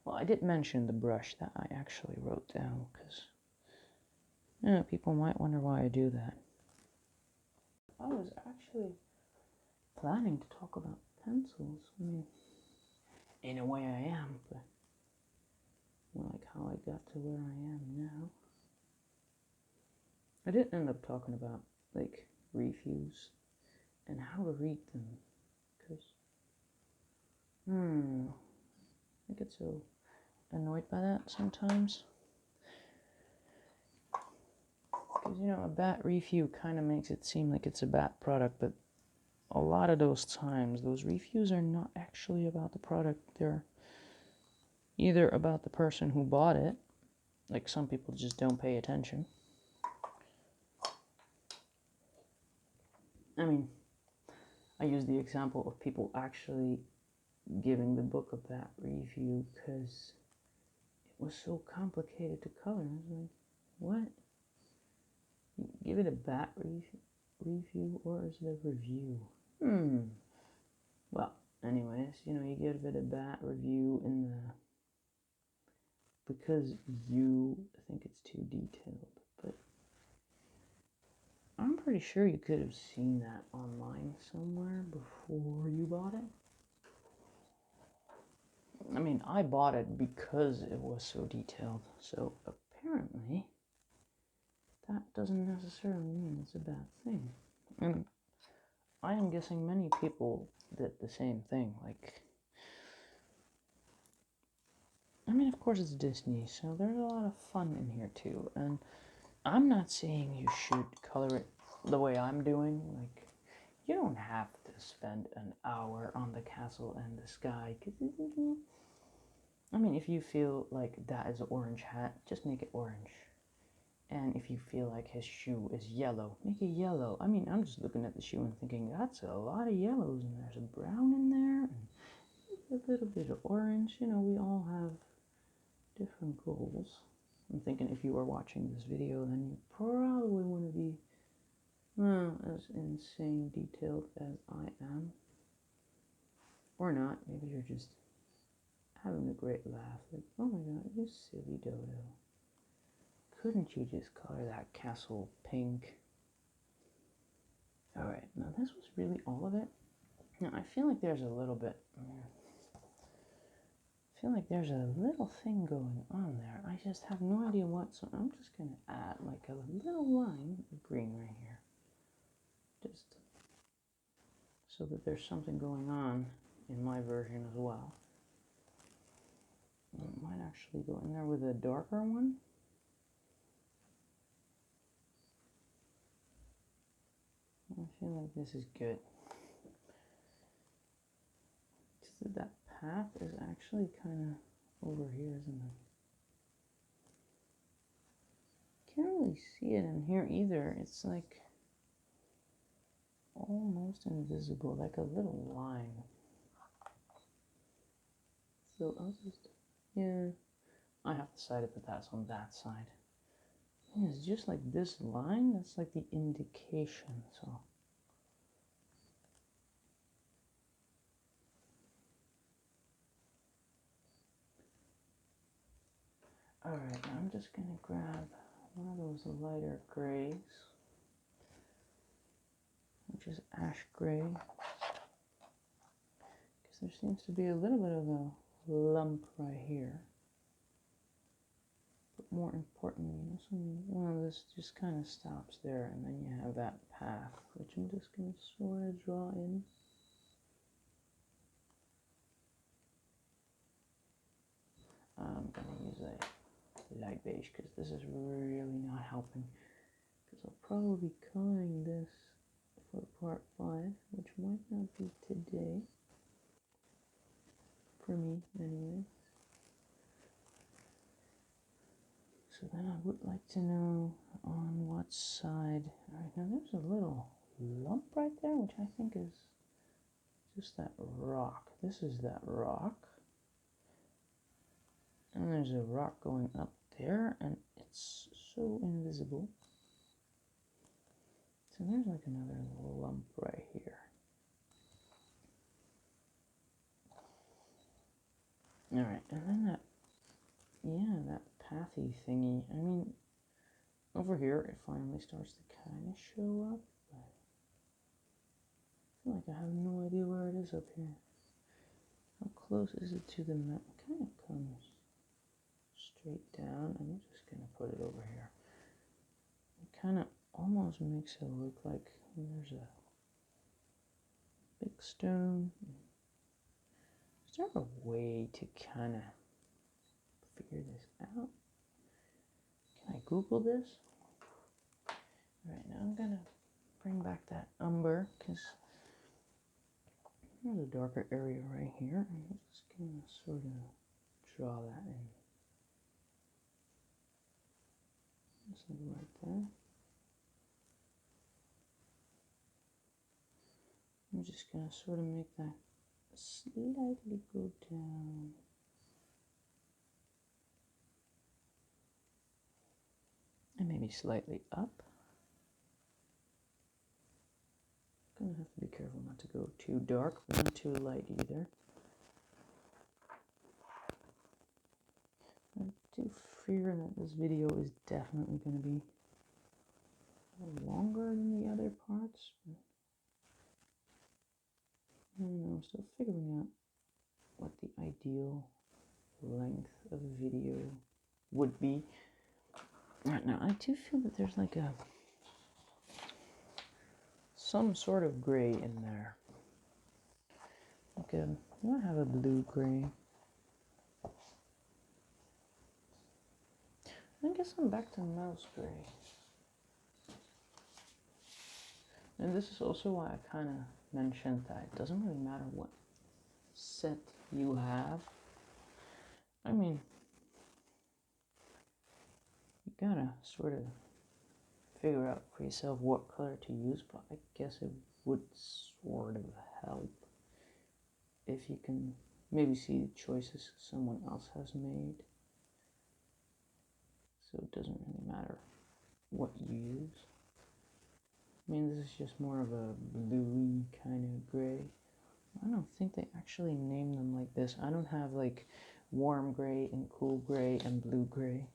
Well, I did mention the brush that I actually wrote down because, you know, people might wonder why I do that. I was actually planning to talk about pencils. I mean, in a way I am, but like how I got to where I am now. I did end up talking about like reviews and how to read them, because I get so annoyed by that sometimes. Because, you know, a bad review kind of makes it seem like it's a bad product, but a lot of those times, those reviews are not actually about the product. They're either about the person who bought it, like some people just don't pay attention. I mean, I use the example of people actually giving the book a bad review because it was so complicated to color. I was like, what? You give it a bad review, or is it a review? Well, anyways, you know, you give it a bad review in the because you think it's too detailed, but I'm pretty sure you could have seen that online somewhere before you bought it. I mean, I bought it because it was so detailed, so apparently that doesn't necessarily mean it's a bad thing. And I am guessing many people did the same thing. Like, I mean, of course it's Disney, so there's a lot of fun in here too. And I'm not saying you should color it the way I'm doing. Like, you don't have to spend an hour on the castle and the sky. I mean, if you feel like that is an orange hat, just make it orange. And if you feel like his shoe is yellow, make it yellow. I mean, I'm just looking at the shoe and thinking, that's a lot of yellows, and there's a brown in there, and a little bit of orange. You know, we all have different goals. I'm thinking if you are watching this video, then you probably want to be as insane detailed as I am. Or not. Maybe you're just having a great laugh. Like, oh my god, you silly dodo. Couldn't you just color that castle pink? Alright, now this was really all of it. Now I feel like there's a little bit... I feel like there's a little thing going on there. I just have no idea what, so I'm just going to add like a little line of green right here. Just so that there's something going on in my version as well. I might actually go in there with a darker one. I feel like this is good. So that path is actually kind of over here, isn't it? Can't really see it in here either. It's like almost invisible, like a little line. So I'll just, yeah, I have decided that that's on that side. Yeah, it's just like this line, that's like the indication, so. Alright, now I'm just gonna grab one of those lighter grays, which is ash gray, because there seems to be a little bit of a lump right here. But more importantly, one of this just kind of stops there, and then you have that path, which I'm just going to sort of draw in. I'm going to use a light beige because this is really not helping. Because I'll probably be coloring this for part 5, which might not be today. For me, anyway. So then I would like to know on what side. Alright, now there's a little lump right there, which I think is just that rock. This is that rock. And there's a rock going up there, and it's so invisible. So there's like another lump right here. Alright, and then that, yeah, that pathy thingy. I mean, over here it finally starts to kind of show up, but I feel like I have no idea where it is up here. How close is it to the map? It kind of comes straight down, and I'm just going to put it over here. It kind of almost makes it look like there's a big stone. Is there a way to kind of figure this out? Can I Google this? Alright, now I'm going to bring back that umber, because there's a darker area right here. I'm just going to sort of draw that in. Just right there. I'm just going to sort of make that slightly go down. And maybe slightly up. Gonna have to be careful not to go too dark, but not too light either. I do fear that this video is definitely going to be longer than the other parts. But I don't know, I'm still figuring out what the ideal length of a video would be. Right now, I do feel that there's like some sort of gray in there. Like I have a blue gray. I guess I'm back to mouse gray. And this is also why I kind of mentioned that it doesn't really matter what set you have. I mean, you gotta sort of figure out for yourself what color to use, but I guess it would sort of help if you can maybe see the choices someone else has made. So it doesn't really matter what you use. I mean, this is just more of a bluey kind of gray. I don't think they actually name them like this. I don't have like warm gray and cool gray and blue gray.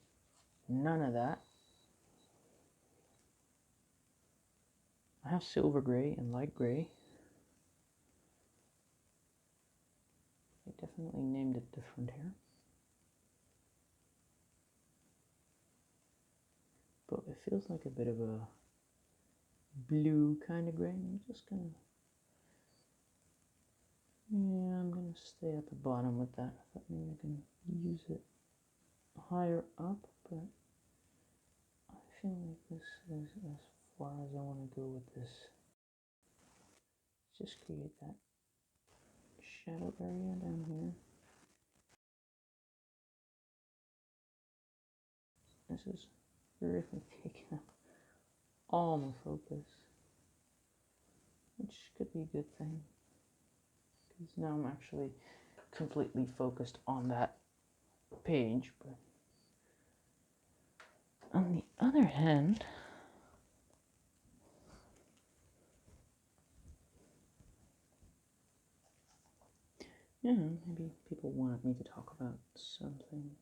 None of that. I have silver gray and light gray. They definitely named it different here. But it feels like a bit of a blue kind of gray. I'm just gonna, yeah, I'm gonna stay at the bottom with that. That means I can use it higher up, but I feel like this is as far as I want to go with this. Just create that shadow area down here. This is really taking up all my focus, which could be a good thing, because now I'm actually completely focused on that page. But on the other hand, yeah, maybe people wanted me to talk about something.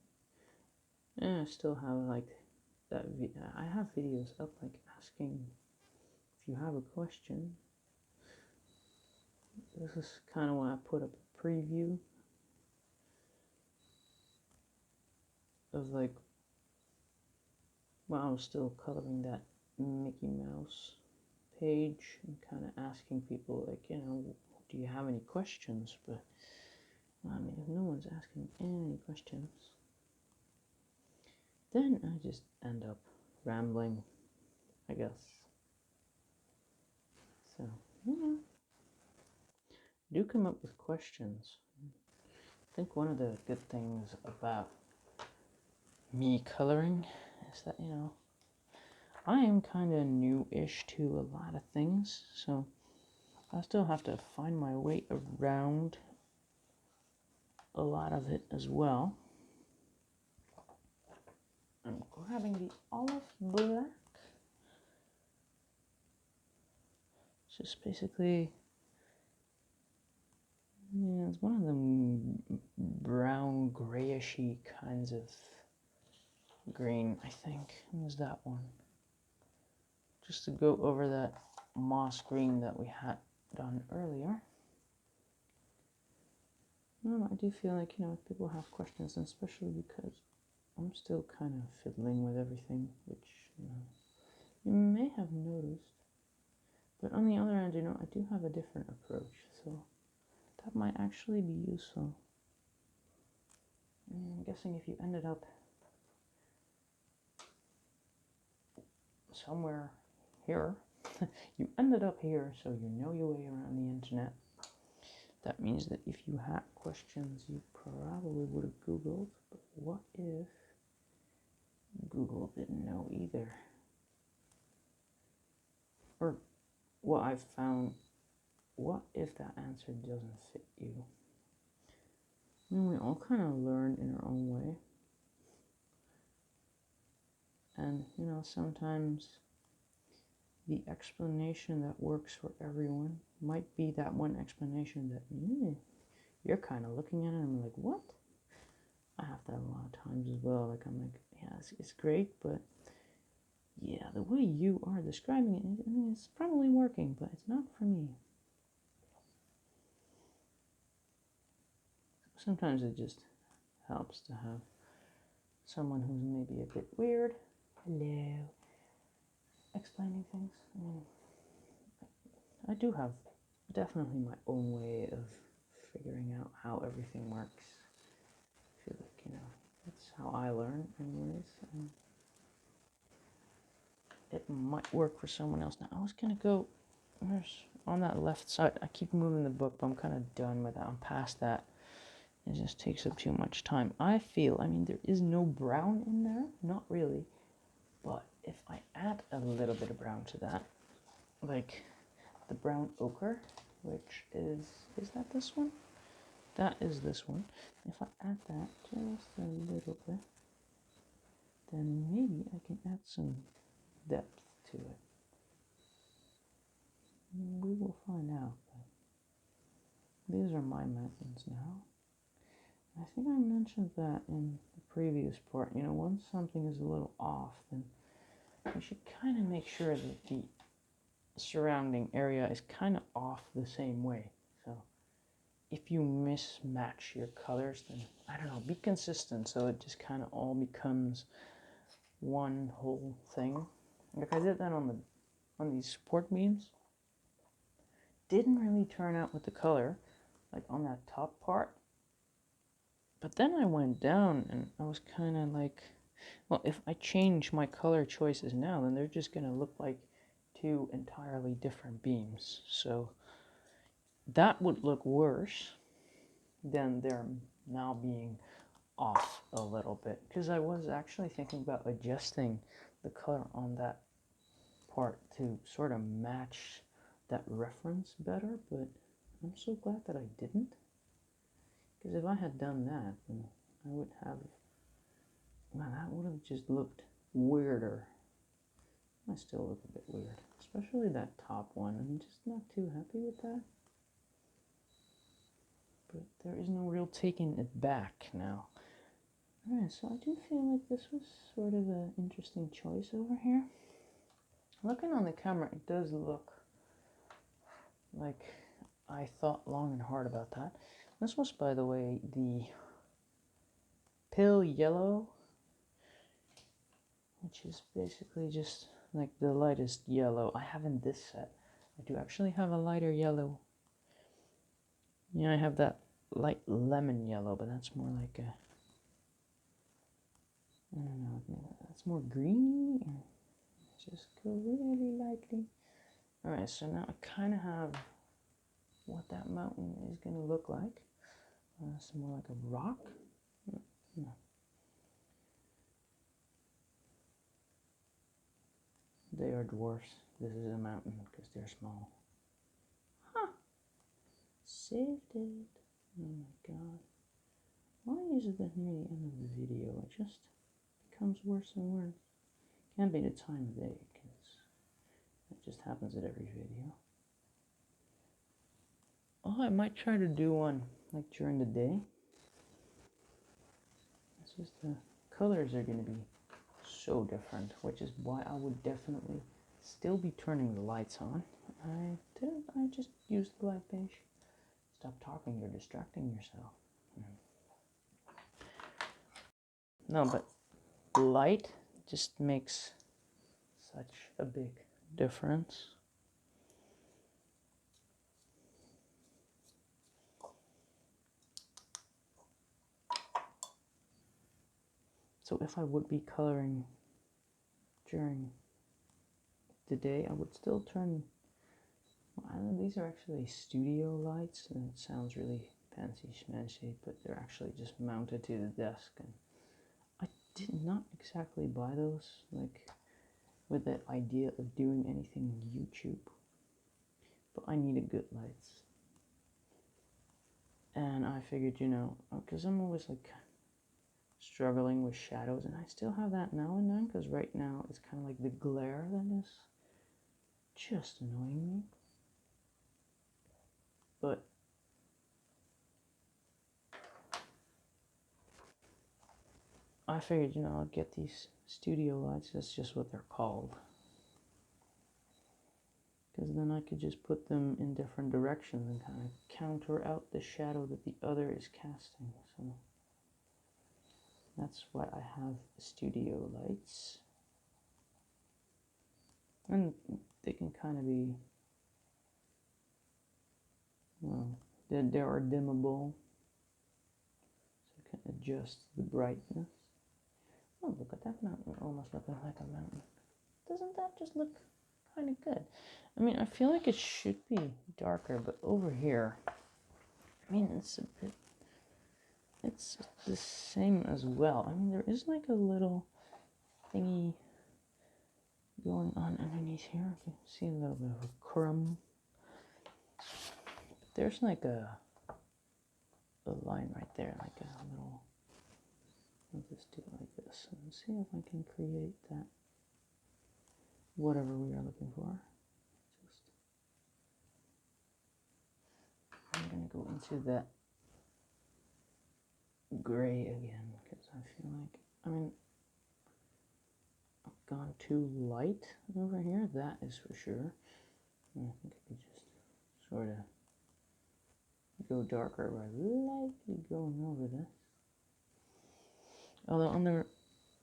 Yeah, I still have like that. I have videos up like asking if you have a question. This is kind of when I put up a preview of like when I was still coloring that Mickey Mouse page and kind of asking people like, you know, do you have any questions? But I mean, if no one's asking any questions, then I just end up rambling, I guess. So, yeah. Do come up with questions. I think one of the good things about me coloring is that, you know, I am kind of new-ish to a lot of things, so I still have to find my way around a lot of it as well. I'm grabbing the olive black. It's just basically, yeah, it's one of them brown grayishy kinds of green, I think. What was that one? Just to go over that moss green that we had done earlier. I do feel like, you know, if people have questions, and especially because I'm still kind of fiddling with everything, which, you know, you may have noticed. But on the other hand, you know, I do have a different approach, so that might actually be useful. I'm guessing if you ended up somewhere here, you ended up here, so you know your way around the internet. That means that if you had questions, you probably would have Googled, but what if Google didn't know either? Or what I've found, what if that answer doesn't fit you? I mean, we all kind of learn in our own way. And, you know, sometimes the explanation that works for everyone might be that one explanation that you're kind of looking at it and like, what? I have that a lot of times as well. Like, I'm like, yeah, it's great, but yeah, the way you are describing it, I mean, it's probably working, but it's not for me. Sometimes it just helps to have someone who's maybe a bit weird, hello, explaining things. I mean, I do have definitely my own way of figuring out how everything works. I feel like, you know, that's how I learn anyways. It might work for someone else. Now, I was going to go on that left side. I keep moving the book, but I'm kind of done with that. I'm past that. It just takes up too much time. I feel, I mean, there is no brown in there. Not really. But if I add a little bit of brown to that, like the brown ochre, which is that this one? That is this one. If I add that just a little bit, then maybe I can add some depth to it. We will find out. These are my methods now. I think I mentioned that in the previous part. You know, once something is a little off, then you should kind of make sure that the surrounding area is kind of off the same way. So if you mismatch your colors, then, I don't know, be consistent so it just kind of all becomes one whole thing. Like I did that on these support beams. Didn't really turn out with the color, like on that top part. But then I went down and I was kind of like, well, if I change my color choices now, then they're just going to look like two entirely different beams. So that would look worse than they're now being off a little bit. Because I was actually thinking about adjusting the color on that part to sort of match that reference better, but I'm so glad that I didn't. Because if I had done that, then I would have, well, that would have just looked weirder. I still look a bit weird, especially that top one. I'm just not too happy with that. But there is no real taking it back now. Alright, so I do feel like this was sort of an interesting choice over here. Looking on the camera, it does look like I thought long and hard about that. This was, by the way, the Pale Yellow, which is basically just like the lightest yellow I have in this set. I do actually have a lighter yellow. Yeah, I have that light lemon yellow, but that's more like a, I don't know, that's more greeny, or just go really lightly. Alright, so now I kind of have what that mountain is going to look like. It's more like a rock. No. They are dwarfs. This is a mountain because they're small. Huh. Saved it. Oh my god. Why is it that near the end of the video it just becomes worse and worse? Can't be the time of day because it just happens at every video. Oh, I might try to do one like during the day. It's just the colors are going to be so different, which is why I would definitely still be turning the lights on. I just used the black beige. Stop talking, you're distracting yourself. No, but light just makes such a big difference. So if I would be coloring during the day, I would still turn, well, these are actually studio lights, and it sounds really fancy schmancy, but they're actually just mounted to the desk, and I did not exactly buy those, like, with the idea of doing anything YouTube, but I needed good lights, and I figured, you know, because I'm always, like, struggling with shadows, and I still have that now and then, because right now it's kind of like the glare that is just annoying me. But I figured, you know, I'll get these studio lights, that's just what they're called, because then I could just put them in different directions and kind of counter out the shadow that the other is casting. So that's why I have studio lights, and they can kind of be, well, they are dimmable, so you can adjust the brightness. Oh, look at that mountain, almost looking like a mountain. Doesn't that just look kind of good? I mean, I feel like it should be darker, but over here, I mean, it's the same as well. I mean, there is like a little thingy going on underneath here. You can see a little bit of a crumb. There's like a line right there, like a little, I'll just do it like this and see if I can create that, whatever we are looking for. I'm going to go into that gray again, because I feel like, I mean, I've gone too light over here, that is for sure. And I think I could just sort of go darker by lightly going over this. Although on the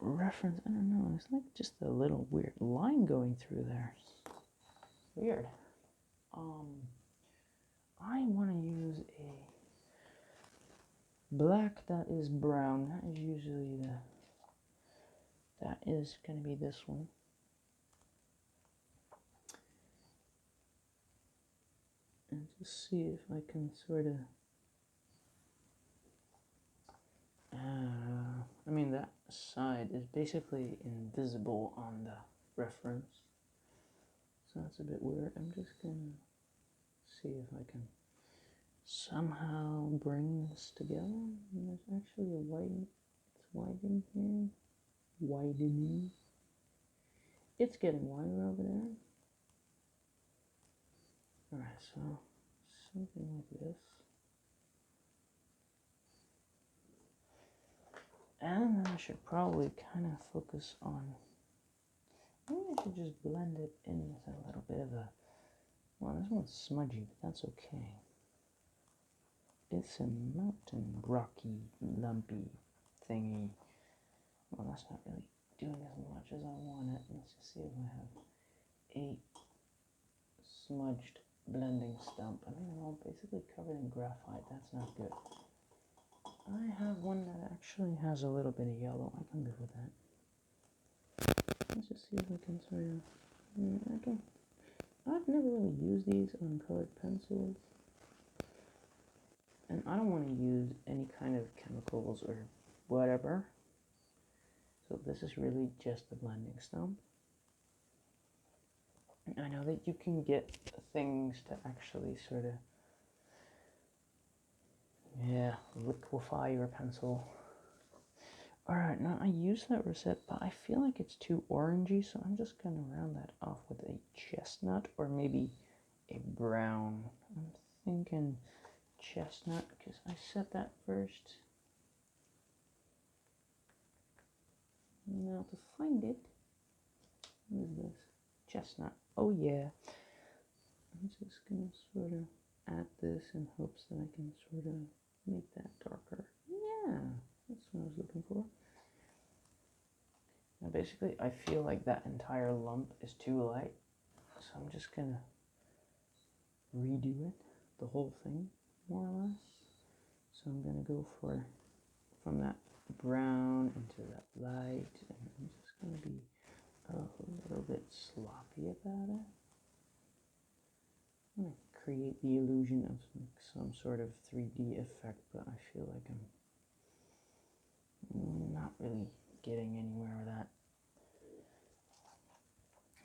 reference, I don't know, it's like just a little weird line going through there. Weird. I want to use a black that is brown. That is usually that is going to be this one. And just see if I can sort of, I mean, that side is basically invisible on the reference, so that's a bit weird. I'm just gonna see if I can somehow bring this together. And there's actually a white, it's widening here, widening. It's getting wider over there. Alright, so something like this. And then I should probably kind of focus on, maybe I should just blend it in with a little bit of a, well, this one's smudgy, but that's okay. It's a mountain rocky, lumpy thingy. Well, that's not really doing as much as I want it. Let's just see if I have a smudged blending stump. I mean, they're all basically covered in graphite. That's not good. I have one that actually has a little bit of yellow. I can live with that. Let's just see if I can sort of, I've never really used these on colored pencils. And I don't want to use any kind of chemicals or whatever. So this is really just the blending stump. And I know that you can get things to actually sort of, yeah, liquefy your pencil. Alright, now I use that rosette, but I feel like it's too orangey, so I'm just going to round that off with a chestnut or maybe a brown. I'm thinking chestnut because I set that first. Now to find it, what is this? Chestnut. Oh yeah. I'm just going to sort of add this in hopes that I can sort of make that darker. Yeah, that's what I was looking for. Now basically I feel like that entire lump is too light, so I'm just going to redo it, the whole thing, more or less. So I'm going to go from that brown into that light, and I'm just going to be a little bit sloppy about it. I'm going to create the illusion of some sort of 3D effect, but I feel like I'm not really getting anywhere with that.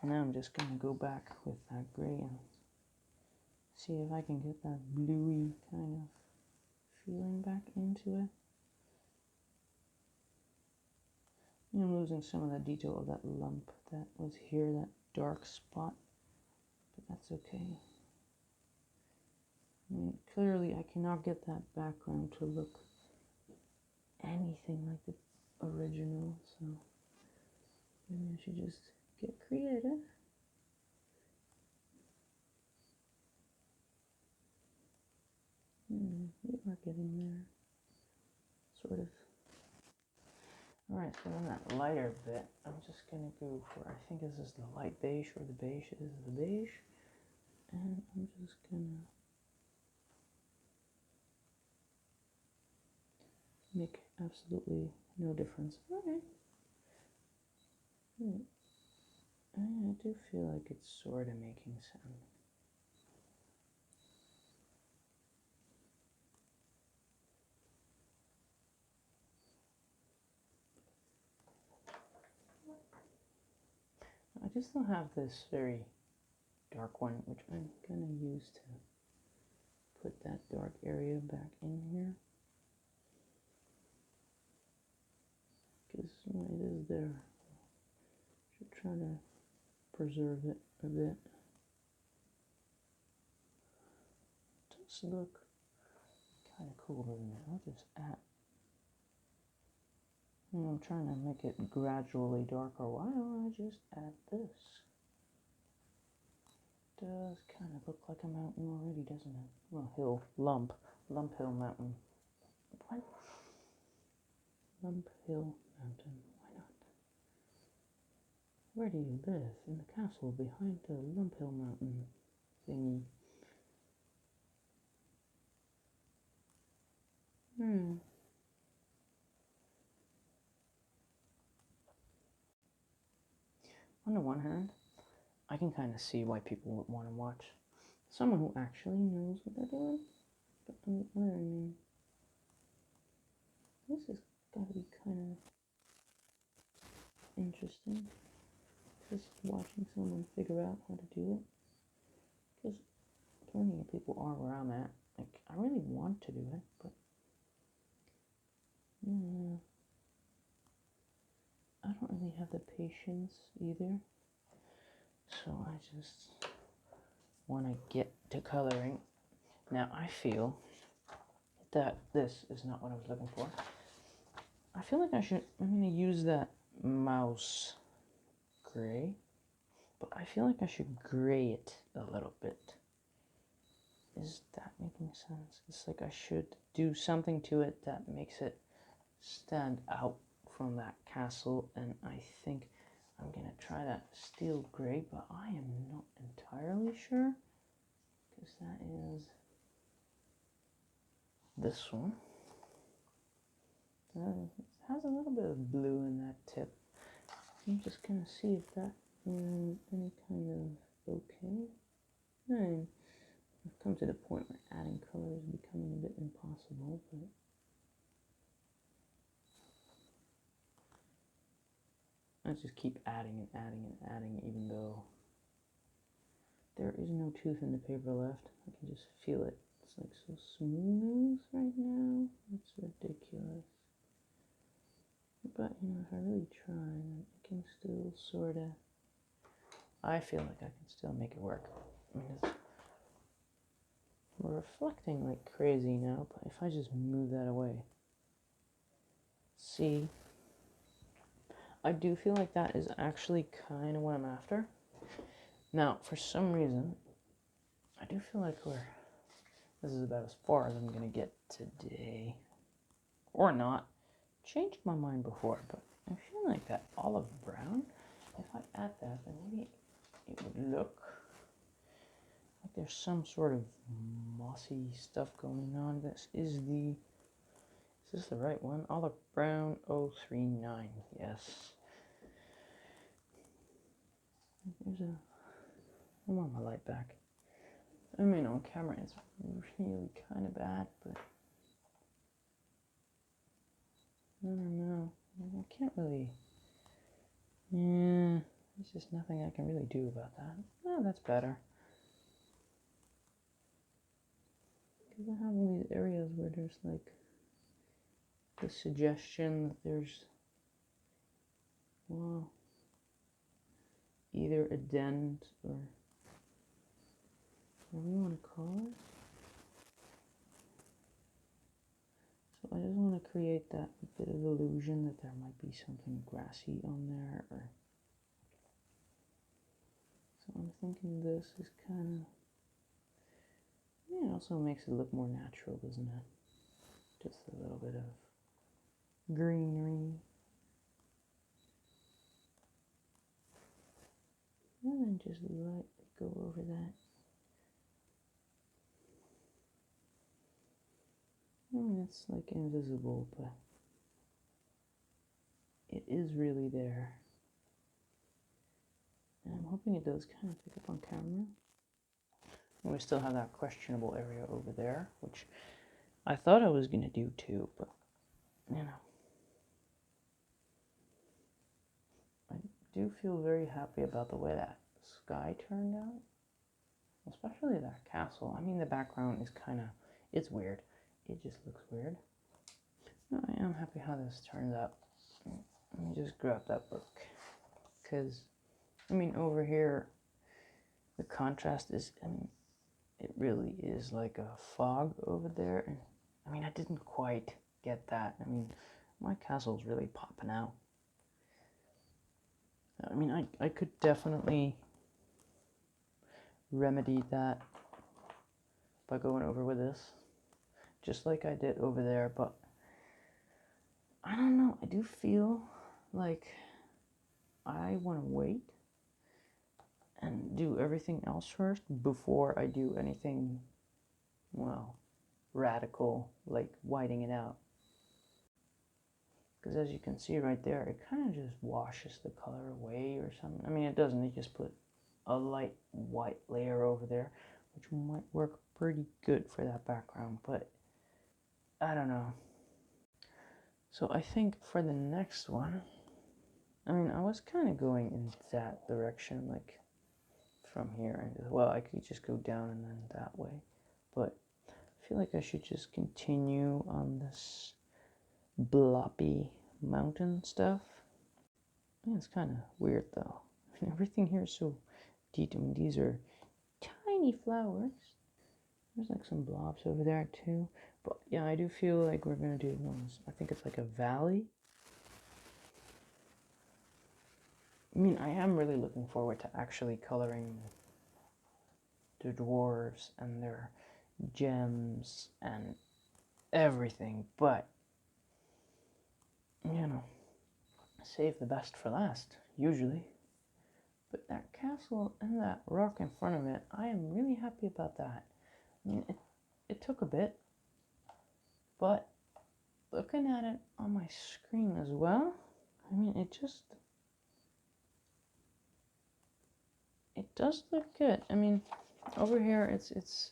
Now I'm just going to go back with that gray and see if I can get that bluey kind of feeling back into it. I'm losing some of the detail of that lump that was here, that dark spot, but that's okay. I mean, clearly I cannot get that background to look anything like the original, so maybe I should just get creative. We are getting there, sort of. Alright, so on that lighter bit, I'm just going to go for, I think this is the light beige, or the beige is the beige, and I'm just going to make absolutely no difference. Okay. I do feel like it's sort of making sense. I just still have this very dark one, which I'm going to use to put that dark area back in here. Because it is there. Should try to preserve it a bit. It does look kind of cool, doesn't it? I'll just add. I'm trying to make it gradually darker. Why don't I just add this? Does kind of look like a mountain already, doesn't it? Well, lump hill mountain. What? Lump hill mountain. Why not? Where do you live? In the castle behind the lump hill mountain thingy. On the one hand, I can kind of see why people would want to watch someone who actually knows what they're doing. But on the other hand, this has got to be kind of interesting. Just watching someone figure out how to do it. Because plenty of people are where I'm at. Like, I really want to do it, but yeah, I don't really have the patience either. So I just want to get to coloring. Now I feel that this is not what I was looking for. I feel like I'm gonna use that mouse gray, but I feel like I should gray it a little bit. Is that making sense? It's like I should do something to it that makes it stand out from that castle, and I think I'm gonna try that steel gray, but I am not entirely sure, because that is this one. It has a little bit of blue in that tip. I'm just gonna see if that is any kind of okay. I've come to the point where adding color is becoming a bit impossible, but I just keep adding and adding and adding, even though there is no tooth in the paper left. I can just feel it. It's like so smooth right now. It's ridiculous. But, you know, if I really try, then I can still sort of... I feel like I can still make it work. I mean, we're reflecting like crazy now, but if I just move that away... See? I do feel like that is actually kind of what I'm after. Now, for some reason, I do feel like this is about as far as I'm going to get today. Or not. Changed my mind before, but I feel like that olive brown, if I add that, then maybe it would look like there's some sort of mossy stuff going on. Is this the right one? Olive brown 039, yes. I want my light back. I mean, on camera it's really kind of bad, but I don't know. I can't really... Yeah, there's just nothing I can really do about that. Oh, that's better. Because I have all these areas where there's like the suggestion that there's, well, either a dent or what do you want to call it? So I just want to create that bit of illusion that there might be something grassy on there, or so I'm thinking this is kind of, yeah, it also makes it look more natural, doesn't it? Just a little bit of greenery. And then just lightly go over that. I mean, it's like invisible, but it is really there. And I'm hoping it does kind of pick up on camera. And we still have that questionable area over there, which I thought I was going to do too, but, you know. I do feel very happy about the way that sky turned out. Especially that castle. I mean, the background is kind of, it's weird. It just looks weird. No, I am happy how this turned out. Let me just grab that book. Because, I mean, over here, the contrast is, I mean, it really is like a fog over there. And, I mean, I didn't quite get that. I mean, my castle's really popping out. I mean, I could definitely remedy that by going over with this, just like I did over there, but I don't know, I do feel like I want to wait and do everything else first before I do anything, well, radical, like whiting it out. Because as you can see right there, it kind of just washes the color away or something. I mean, it doesn't, it just put a light white layer over there, which might work pretty good for that background, but I don't know. So I think for the next one, I mean, I was kind of going in that direction, like from here, and well, I could just go down and then that way, but I feel like I should just continue on this bloppy mountain stuff. Yeah, it's kind of weird though. I mean, everything here is so deep. I mean, these are tiny flowers. There's like some blobs over there too. But yeah, I do feel like we're gonna do ones. I think it's like a valley. I mean, I am really looking forward to actually coloring the dwarves and their gems and everything, but, you know, save the best for last, usually. But that castle and that rock in front of it, I am really happy about that. I mean, it took a bit, but looking at it on my screen as well, I mean, it does look good. I mean, over here it's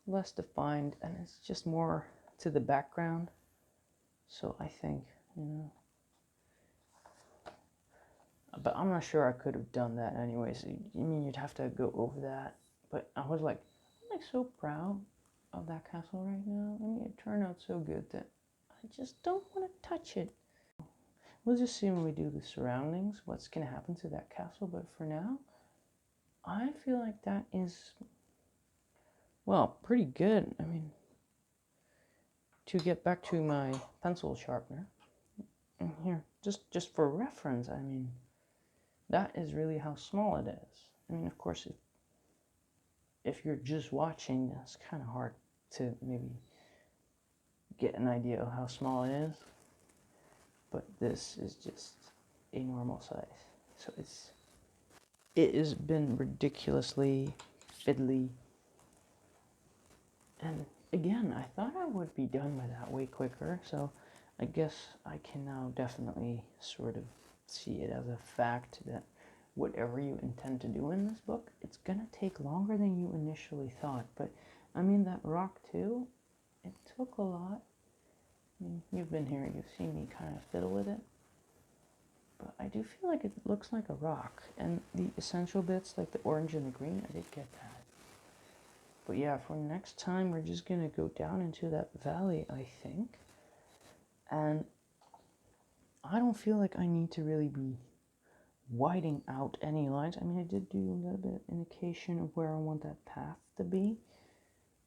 less defined and it's just more to the background. So I think, you know, but I'm not sure I could have done that anyways. I mean, you'd have to go over that. But I was like, I'm like so proud of that castle right now. I mean, it turned out so good that I just don't want to touch it. We'll just see when we do the surroundings what's going to happen to that castle. But for now, I feel like that is, well, pretty good. I mean, to get back to my pencil sharpener, and here, just for reference, I mean, that is really how small it is. I mean, of course, if you're just watching, it's kind of hard to maybe get an idea of how small it is. But this is just a normal size. So it has been ridiculously fiddly. And again, I thought I would be done with that way quicker. So I guess I can now definitely sort of see it as a fact that whatever you intend to do in this book, it's gonna take longer than you initially thought. But I mean, that rock too, it took a lot. I mean, you've been here, you've seen me kind of fiddle with it, but I do feel like it looks like a rock. And the essential bits, like the orange and the green, I did get that. But yeah, for next time, we're just gonna go down into that valley, I think. And I don't feel like I need to really be whiting out any lines. I mean, I did do a little bit of indication of where I want that path to be.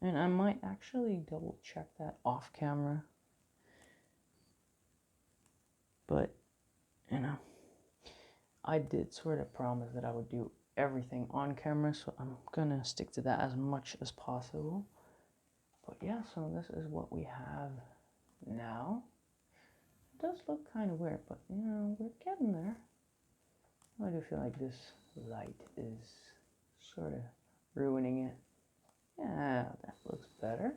And I might actually double check that off camera. But, you know, I did sort of promise that I would do everything on camera, so I'm gonna stick to that as much as possible. But yeah, so this is what we have now. It does look kind of weird, but, you know, we're getting there. I do feel like this light is sort of ruining it. Yeah, that looks better.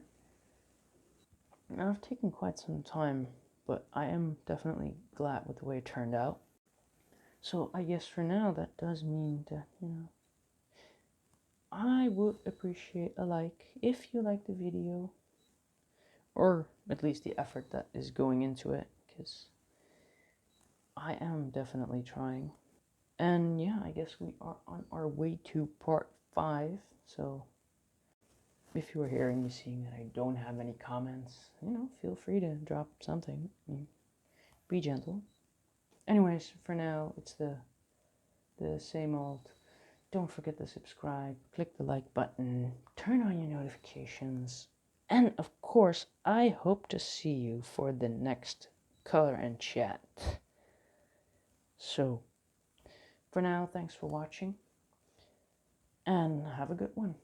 Now, I've taken quite some time, but I am definitely glad with the way it turned out. So I guess for now, that does mean that, you know, I would appreciate a like if you like the video, or at least the effort that is going into it, because I am definitely trying. And yeah, I guess we are on our way to part 5, so if you are hearing me seeing that I don't have any comments, you know, feel free to drop something. I mean, be gentle. Anyways, for now, it's the same old. Don't forget to subscribe, click the like button, turn on your notifications, and of course, I hope to see you for the next color and chat. So, for now, thanks for watching, and have a good one.